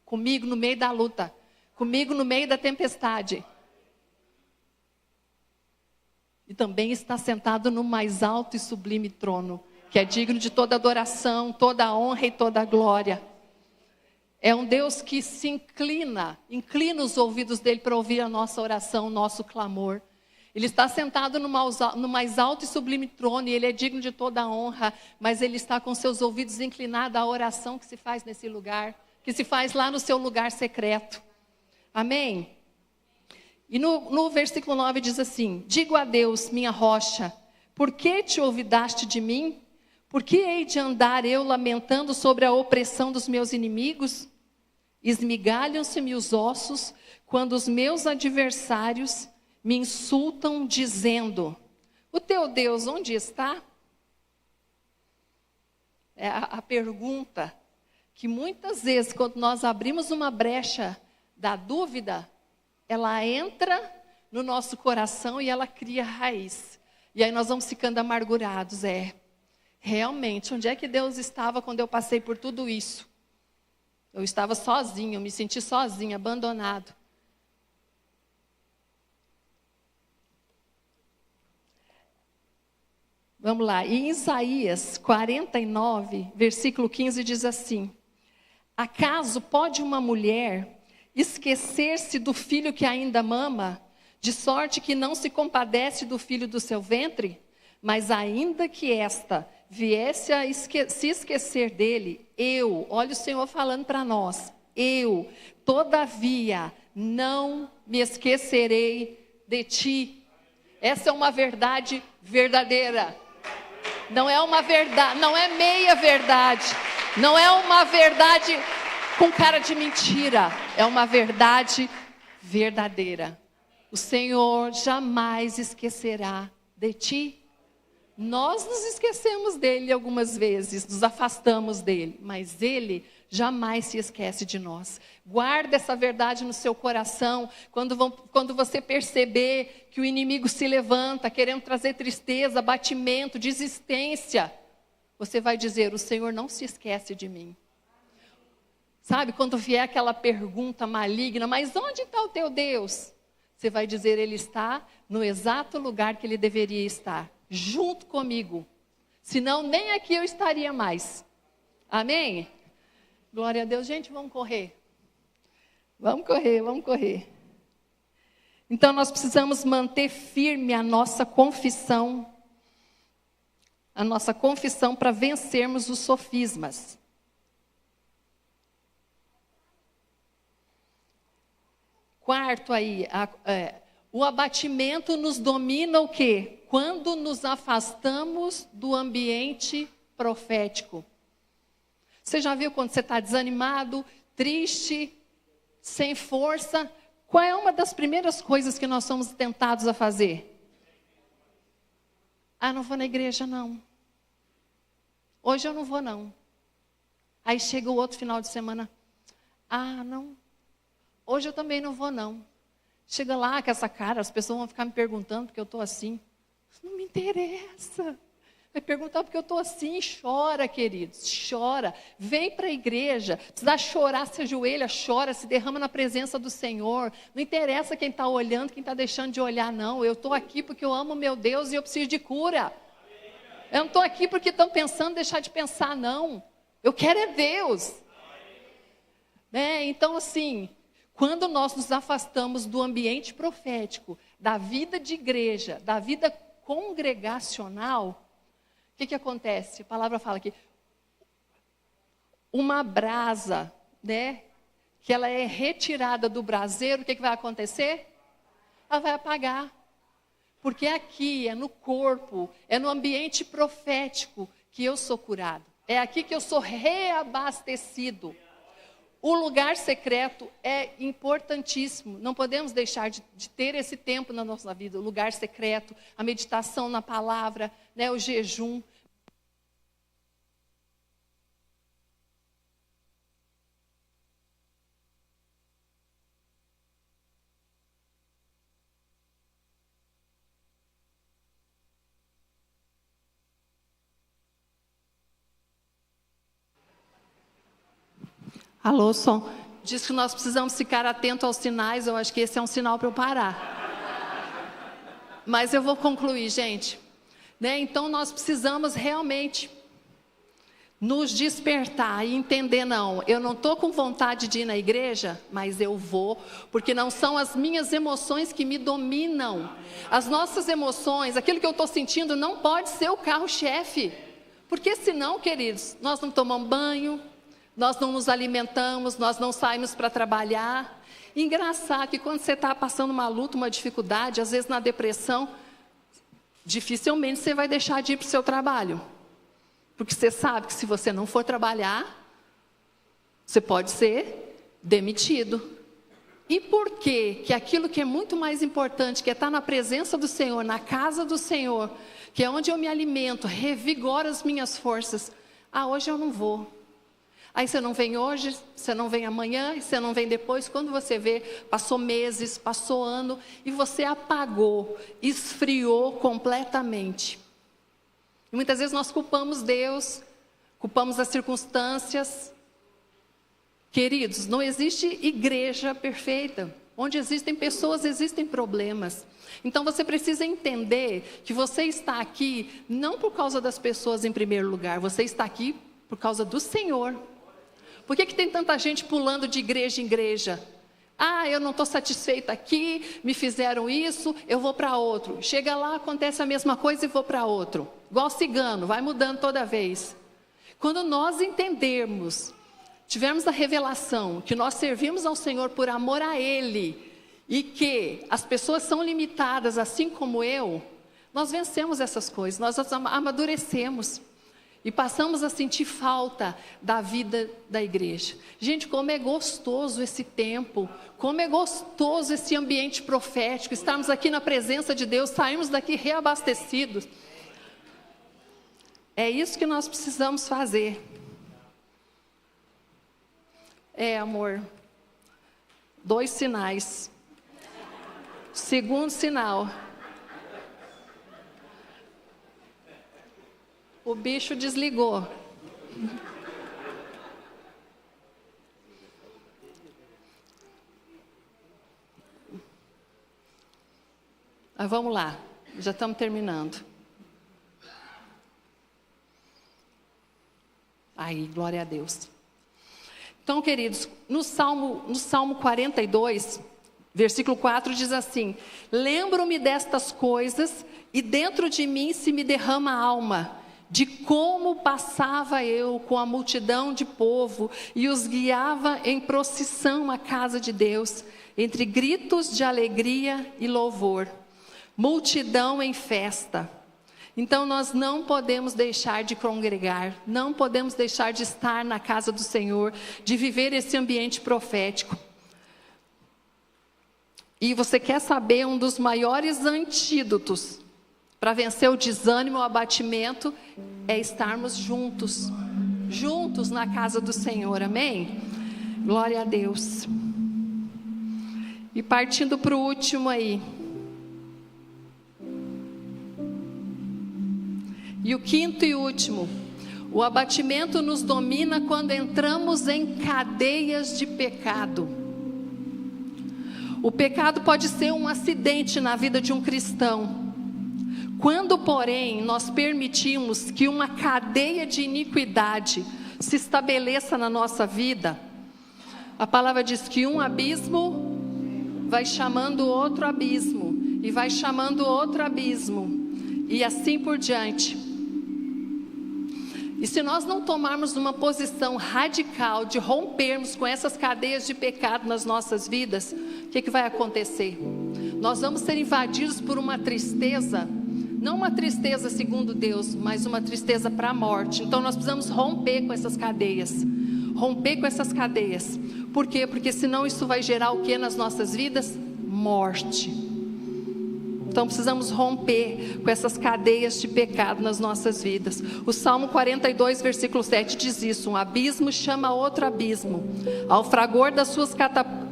Comigo no meio da luta. Comigo no meio da tempestade. E também está sentado no mais alto e sublime trono, que é digno de toda adoração, toda honra e toda glória. É um Deus que se inclina os ouvidos dele para ouvir a nossa oração, o nosso clamor. Ele está sentado no mais alto e sublime trono, e ele é digno de toda honra, mas ele está com seus ouvidos inclinados à oração que se faz nesse lugar, que se faz lá no seu lugar secreto. Amém? E no versículo 9 diz assim: digo a Deus, minha rocha, por que te olvidaste de mim? Por que hei de andar eu lamentando sobre a opressão dos meus inimigos? Esmigalham-se-me os ossos, quando os meus adversários me insultam, dizendo: o teu Deus onde está? É a pergunta que muitas vezes, quando nós abrimos uma brecha da dúvida, ela entra no nosso coração e ela cria raiz. E aí nós vamos ficando amargurados. Realmente, onde é que Deus estava quando eu passei por tudo isso? Eu estava sozinho, eu me senti sozinho, abandonado. Vamos lá, e em Isaías 49, versículo 15 diz assim: acaso pode uma mulher esquecer-se do filho que ainda mama, de sorte que não se compadece do filho do seu ventre? Mas ainda que esta viesse a se esquecer dele, olha o Senhor falando para nós, todavia, não me esquecerei de ti. Essa é uma verdade verdadeira. Não é uma verdade, não é meia verdade, não é uma verdade com cara de mentira, é uma verdade verdadeira. O Senhor jamais esquecerá de ti. Nós nos esquecemos dele algumas vezes, nos afastamos dele, mas ele jamais se esquece de nós. Guarda essa verdade no seu coração. Quando você perceber que o inimigo se levanta, querendo trazer tristeza, abatimento, desistência, você vai dizer: o Senhor não se esquece de mim. Sabe, quando vier aquela pergunta maligna: mas onde está o teu Deus? Você vai dizer: ele está no exato lugar que ele deveria estar, junto comigo. Senão nem aqui eu estaria mais. Amém? Glória a Deus. Gente, vamos correr. Vamos correr. Então nós precisamos manter firme a nossa confissão para vencermos os sofismas. Quarto aí, o abatimento nos domina o quê? Quando nos afastamos do ambiente profético. Você já viu quando você está desanimado, triste, sem força? Qual é uma das primeiras coisas que nós somos tentados a fazer? Não vou na igreja não. Hoje eu não vou não. Aí chega o outro final de semana. Não. Hoje eu também não vou não. Chega lá com essa cara, as pessoas vão ficar me perguntando porque eu estou assim. Não me interessa. Vai perguntar porque eu estou assim. Chora, queridos, chora. Vem para a igreja. Precisa chorar, se ajoelha, chora, se derrama na presença do Senhor. Não interessa quem está olhando, quem está deixando de olhar, não. Eu estou aqui porque eu amo meu Deus e eu preciso de cura. Eu não estou aqui porque estão pensando deixar de pensar, não. Eu quero é Deus. Então, assim, quando nós nos afastamos do ambiente profético, da vida de igreja, da vida congregacional, que acontece? A palavra fala que uma brasa, né, que ela é retirada do braseiro, o que vai acontecer? Ela vai apagar. Porque aqui, é no corpo, é no ambiente profético que eu sou curado. É aqui que eu sou reabastecido. O lugar secreto é importantíssimo. Não podemos deixar de ter esse tempo na nossa vida. O lugar secreto, a meditação na palavra, né, o jejum. Alô, som. Diz que nós precisamos ficar atentos aos sinais. Eu acho que esse é um sinal para eu parar. Mas eu vou concluir, gente. Né? Então, nós precisamos realmente nos despertar e entender, não, eu não estou com vontade de ir na igreja, mas eu vou, porque não são as minhas emoções que me dominam. As nossas emoções, aquilo que eu estou sentindo, não pode ser o carro-chefe. Porque senão, queridos, nós não tomamos banho, nós não nos alimentamos, nós não saímos para trabalhar. Engraçado que quando você está passando uma luta, uma dificuldade, às vezes na depressão, dificilmente você vai deixar de ir para o seu trabalho. Porque você sabe que se você não for trabalhar, você pode ser demitido. E por quê? Que aquilo que é muito mais importante, que é estar na presença do Senhor, na casa do Senhor, que é onde eu me alimento, revigoro as minhas forças. Hoje eu não vou. Aí você não vem hoje, você não vem amanhã, você não vem depois. Quando você vê, passou meses, passou ano, e você apagou, esfriou completamente. E muitas vezes nós culpamos Deus, culpamos as circunstâncias. Queridos, não existe igreja perfeita. Onde existem pessoas, existem problemas. Então você precisa entender que você está aqui não por causa das pessoas em primeiro lugar, você está aqui por causa do Senhor. Por que tem tanta gente pulando de igreja em igreja? Eu não estou satisfeita aqui, me fizeram isso, eu vou para outro. Chega lá, acontece a mesma coisa e vou para outro. Igual cigano, vai mudando toda vez. Quando nós entendermos, tivermos a revelação que nós servimos ao Senhor por amor a Ele, e que as pessoas são limitadas assim como eu, nós vencemos essas coisas, nós amadurecemos. E passamos a sentir falta da vida da igreja. Gente, como é gostoso esse tempo, como é gostoso esse ambiente profético, estarmos aqui na presença de Deus, sairmos daqui reabastecidos. É isso que nós precisamos fazer. Amor, 2 sinais. Segundo sinal, o bicho desligou. Vamos lá, já estamos terminando. Glória a Deus. Então, queridos, no Salmo 42, versículo 4 diz assim: lembro-me destas coisas e dentro de mim se me derrama a alma, de como passava eu com a multidão de povo e os guiava em procissão à casa de Deus, entre gritos de alegria e louvor, multidão em festa. Então nós não podemos deixar de congregar, não podemos deixar de estar na casa do Senhor, de viver esse ambiente profético. E você quer saber um dos maiores antídotos para vencer o desânimo, o abatimento, é estarmos juntos na casa do Senhor, amém? Glória a Deus. E partindo para o último aí. E o quinto e último, o abatimento nos domina quando entramos em cadeias de pecado. O pecado pode ser um acidente na vida de um cristão. Quando, porém, nós permitimos que uma cadeia de iniquidade se estabeleça na nossa vida, a palavra diz que um abismo vai chamando outro abismo, e vai chamando outro abismo, e assim por diante. E se nós não tomarmos uma posição radical de rompermos com essas cadeias de pecado nas nossas vidas, o que vai acontecer? Nós vamos ser invadidos por uma tristeza, não uma tristeza segundo Deus, mas uma tristeza para a morte. Então nós precisamos romper com essas cadeias. Romper com essas cadeias. Por quê? Porque senão isso vai gerar o que nas nossas vidas? Morte. Então precisamos romper com essas cadeias de pecado nas nossas vidas. O Salmo 42, versículo 7 diz isso: um abismo chama outro abismo, ao fragor das suas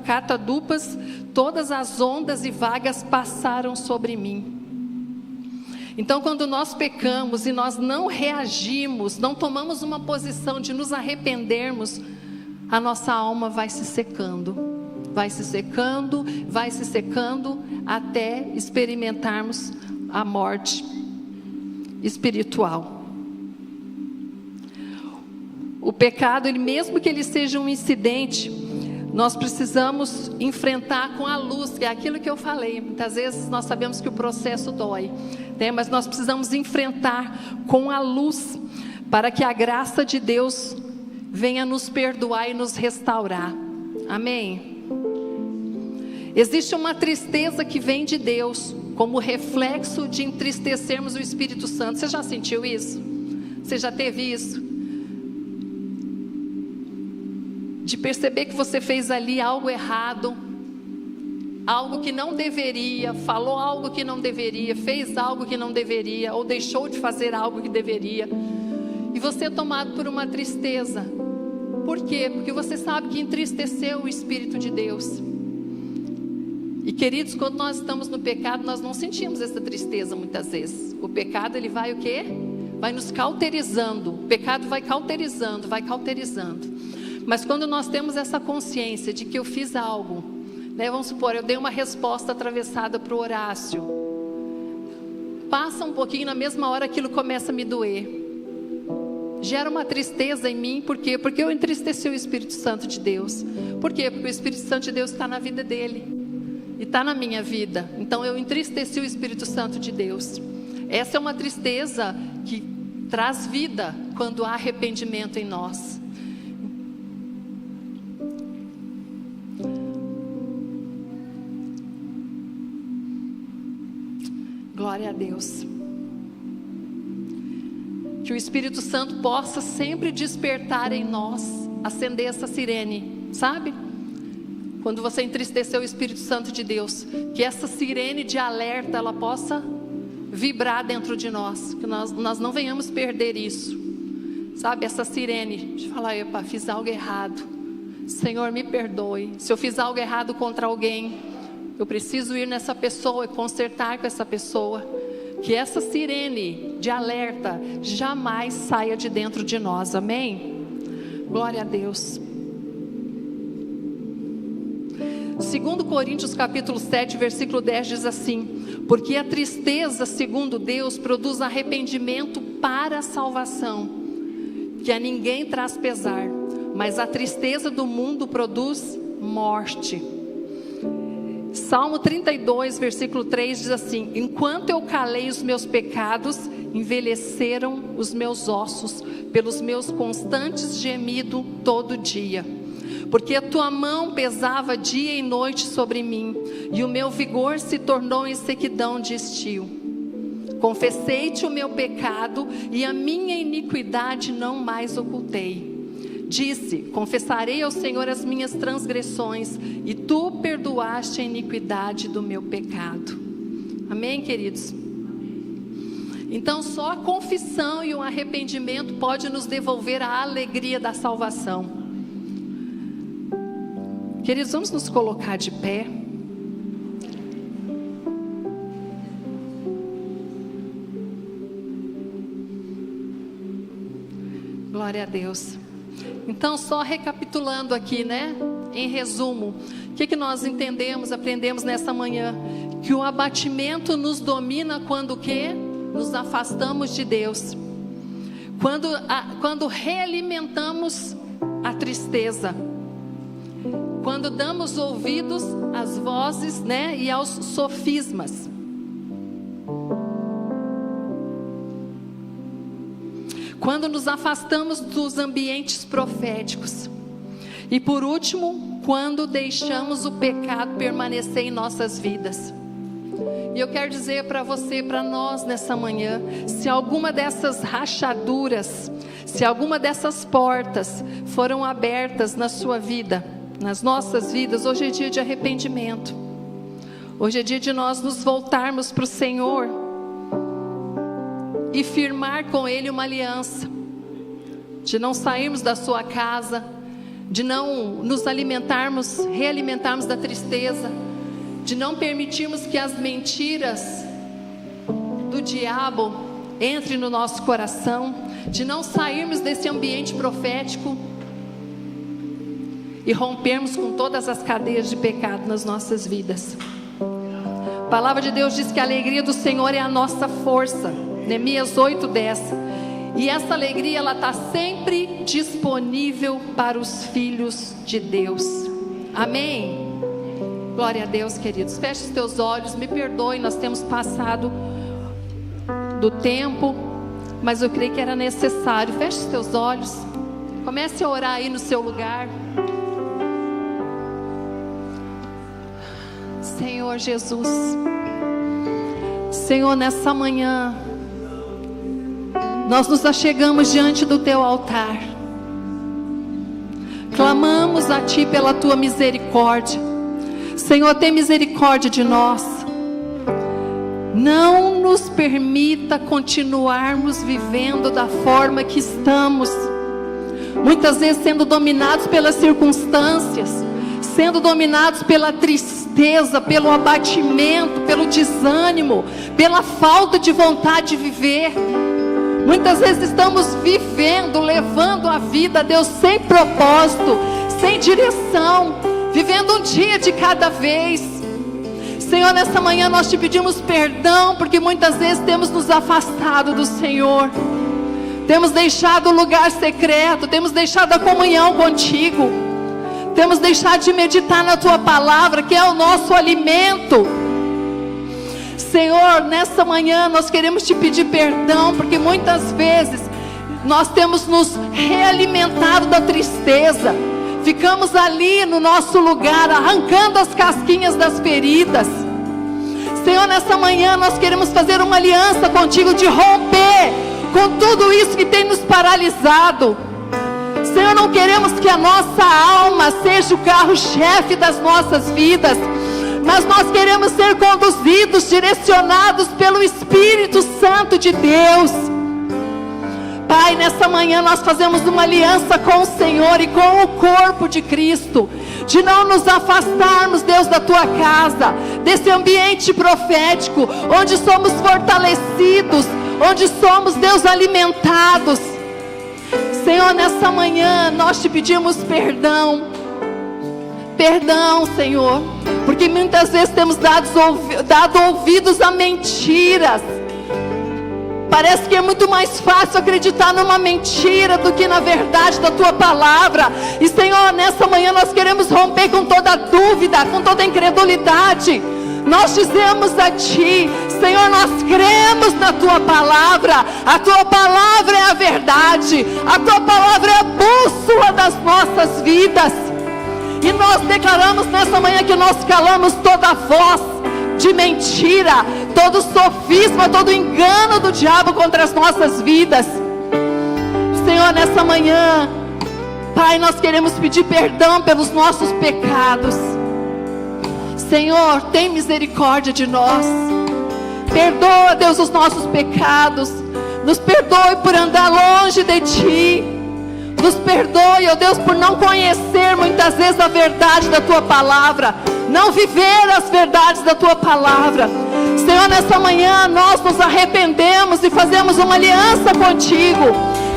catadupas, todas as ondas e vagas passaram sobre mim. Então quando nós pecamos e nós não reagimos, não tomamos uma posição de nos arrependermos, a nossa alma vai se secando. Vai se secando, vai se secando, até experimentarmos a morte espiritual. O pecado, mesmo que ele seja um incidente, nós precisamos enfrentar com a luz, que é aquilo que eu falei. Muitas vezes nós sabemos que o processo dói, né? Mas nós precisamos enfrentar com a luz, para que a graça de Deus venha nos perdoar e nos restaurar. Amém? Existe uma tristeza que vem de Deus, como reflexo de entristecermos o Espírito Santo. Você já sentiu isso? Você já teve isso? De perceber que você fez ali algo errado, algo que não deveria, falou algo que não deveria, fez algo que não deveria, ou deixou de fazer algo que deveria, e você é tomado por uma tristeza. Por quê? Porque você sabe que entristeceu o Espírito de Deus. E queridos, quando nós estamos no pecado, nós não sentimos essa tristeza muitas vezes. O pecado, ele vai o quê? Vai nos cauterizando. O pecado vai cauterizando, vai cauterizando. Mas quando nós temos essa consciência de que eu fiz algo, né, vamos supor, eu dei uma resposta atravessada para o Horácio. Passa um pouquinho, na mesma hora aquilo começa a me doer. Gera uma tristeza em mim, por quê? Porque eu entristeci o Espírito Santo de Deus. Por quê? Porque o Espírito Santo de Deus está na vida dele. E está na minha vida. Então eu entristeci o Espírito Santo de Deus. Essa é uma tristeza que traz vida quando há arrependimento em nós. Glória a Deus. Que o Espírito Santo possa sempre despertar em nós, acender essa sirene, sabe? Quando você entristeceu o Espírito Santo de Deus, que essa sirene de alerta, ela possa vibrar dentro de nós, que nós não venhamos perder isso, sabe, essa sirene, de falar, epa, fiz algo errado, Senhor me perdoe, se eu fiz algo errado contra alguém, eu preciso ir nessa pessoa e consertar com essa pessoa, que essa sirene de alerta jamais saia de dentro de nós, amém? Glória a Deus. 2 Coríntios capítulo 7, versículo 10 diz assim: porque a tristeza, segundo Deus, produz arrependimento para a salvação, que a ninguém traz pesar, mas a tristeza do mundo produz morte. Salmo 32, versículo 3 diz assim: enquanto eu calei os meus pecados, envelheceram os meus ossos, pelos meus constantes gemidos todo dia. Porque a tua mão pesava dia e noite sobre mim, e o meu vigor se tornou em sequidão de estio. Confessei-te o meu pecado, e a minha iniquidade não mais ocultei. Disse: confessarei ao Senhor as minhas transgressões, e tu perdoaste a iniquidade do meu pecado. Amém, queridos? Então só a confissão e o arrependimento pode nos devolver a alegria da salvação. Queridos, vamos nos colocar de pé. Glória a Deus. Então, só recapitulando aqui, né? Em resumo, o que nós entendemos, aprendemos nessa manhã? Que o abatimento nos domina quando o quê? Nos afastamos de Deus. Quando realimentamos a tristeza. Quando damos ouvidos às vozes, né, e aos sofismas. quando nos afastamos dos ambientes proféticos. E por último, quando deixamos o pecado permanecer em nossas vidas. E eu quero dizer para você, para nós nessa manhã, se alguma dessas rachaduras, se alguma dessas portas foram abertas na sua vida, nas nossas vidas, hoje é dia de arrependimento. Hoje é dia de nós nos voltarmos para o Senhor e firmar com Ele uma aliança, de não sairmos da sua casa, de não nos realimentarmos da tristeza, de não permitirmos que as mentiras do diabo entrem no nosso coração, de não sairmos desse ambiente profético e rompermos com todas as cadeias de pecado nas nossas vidas. A palavra de Deus diz que a alegria do Senhor é a nossa força, Neemias 8:10. E essa alegria, ela está sempre disponível para os filhos de Deus. Amém? Glória a Deus, queridos. Feche os teus olhos, me perdoe, nós temos passado do tempo, mas eu creio que era necessário. Feche os teus olhos, comece a orar aí no seu lugar. Senhor Jesus, Senhor, nessa manhã nós nos achegamos diante do teu altar, clamamos a ti pela tua misericórdia. Senhor, tem misericórdia de nós. Não nos permita continuarmos vivendo da forma que estamos, muitas vezes sendo dominados pelas circunstâncias, sendo dominados pela tristeza, pelo abatimento, pelo desânimo, pela falta de vontade de viver. Muitas vezes estamos vivendo, levando a vida, Deus, sem propósito, sem direção, vivendo um dia de cada vez. Senhor, nessa manhã nós te pedimos perdão, porque muitas vezes temos nos afastado do Senhor, temos deixado o lugar secreto, temos deixado a comunhão contigo, temos deixado de meditar na tua palavra, que é o nosso alimento. Senhor, nessa manhã nós queremos te pedir perdão, porque muitas vezes nós temos nos realimentado da tristeza, ficamos ali no nosso lugar, arrancando as casquinhas das feridas. Senhor, nessa manhã nós queremos fazer uma aliança contigo, de romper com tudo isso que tem nos paralisado. Senhor, não queremos que a nossa alma seja o carro-chefe das nossas vidas, mas nós queremos ser conduzidos, direcionados pelo Espírito Santo de Deus. Pai, nessa manhã nós fazemos uma aliança com o Senhor e com o corpo de Cristo, de não nos afastarmos, Deus, da tua casa, desse ambiente profético, onde somos fortalecidos, onde somos, Deus, alimentados. Senhor, nessa manhã nós te pedimos perdão, Senhor, porque muitas vezes temos dado ouvidos a mentiras. Parece que é muito mais fácil acreditar numa mentira do que na verdade da tua palavra. E Senhor, nessa manhã nós queremos romper com toda dúvida, com toda incredulidade. Nós dizemos a ti, Senhor, nós cremos na tua palavra. A tua palavra é a verdade, a tua palavra é a bússola das nossas vidas. E nós declaramos nessa manhã que nós calamos toda voz de mentira, todo sofisma, todo engano do diabo contra as nossas vidas. Senhor, nessa manhã, Pai, nós queremos pedir perdão pelos nossos pecados. Senhor, tem misericórdia de nós. Perdoa, Deus, os nossos pecados. Nos perdoe por andar longe de ti. Nos perdoe, ó Deus, por não conhecer muitas vezes a verdade da tua palavra, não viver as verdades da tua palavra. Senhor, nessa manhã nós nos arrependemos e fazemos uma aliança contigo,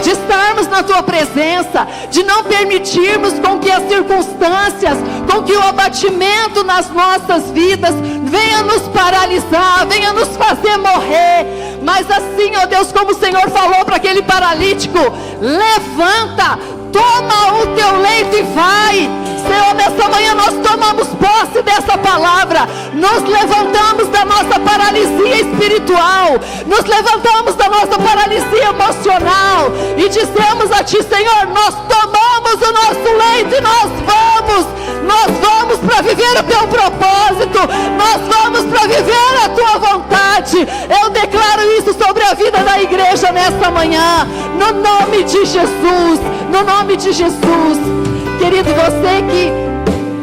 de estarmos na tua presença, de não permitirmos com que as circunstâncias, com que o abatimento nas nossas vidas venha nos paralisar, venha nos fazer morrer. Mas assim, ó Deus, como o Senhor falou para aquele paralítico: levanta, toma o teu leito e vai. Senhor, nessa manhã nós tomamos tomamos posse dessa palavra, nos levantamos da nossa paralisia espiritual, nos levantamos da nossa paralisia emocional e dizemos a Ti, Senhor, nós tomamos o nosso leito e nós vamos para viver o Teu propósito, nós vamos para viver a Tua vontade. Eu declaro isso sobre a vida da igreja nesta manhã, no nome de Jesus, no nome de Jesus. Querido, você que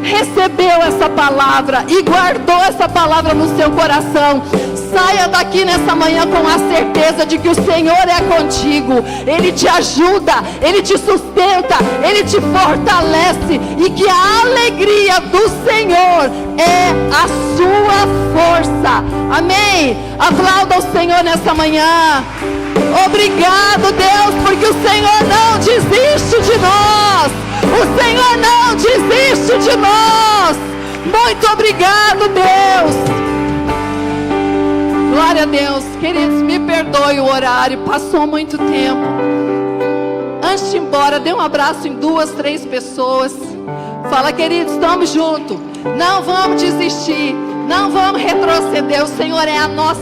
recebeu essa palavra e guardou essa palavra no seu coração, saia daqui nessa manhã com a certeza de que o Senhor é contigo. Ele te ajuda, Ele te sustenta, Ele te fortalece, e que a alegria do Senhor é a sua força. Amém? Aplauda o Senhor nessa manhã. Obrigado, Deus, porque o Senhor não desiste de nós. O Senhor não desiste de nós. Muito obrigado, Deus. Glória a Deus. Queridos, me perdoe o horário, passou muito tempo. Antes de ir embora, dê um abraço em 2, 3 pessoas. Fala, queridos, estamos juntos. Não vamos desistir, não vamos retroceder. O Senhor é a nossa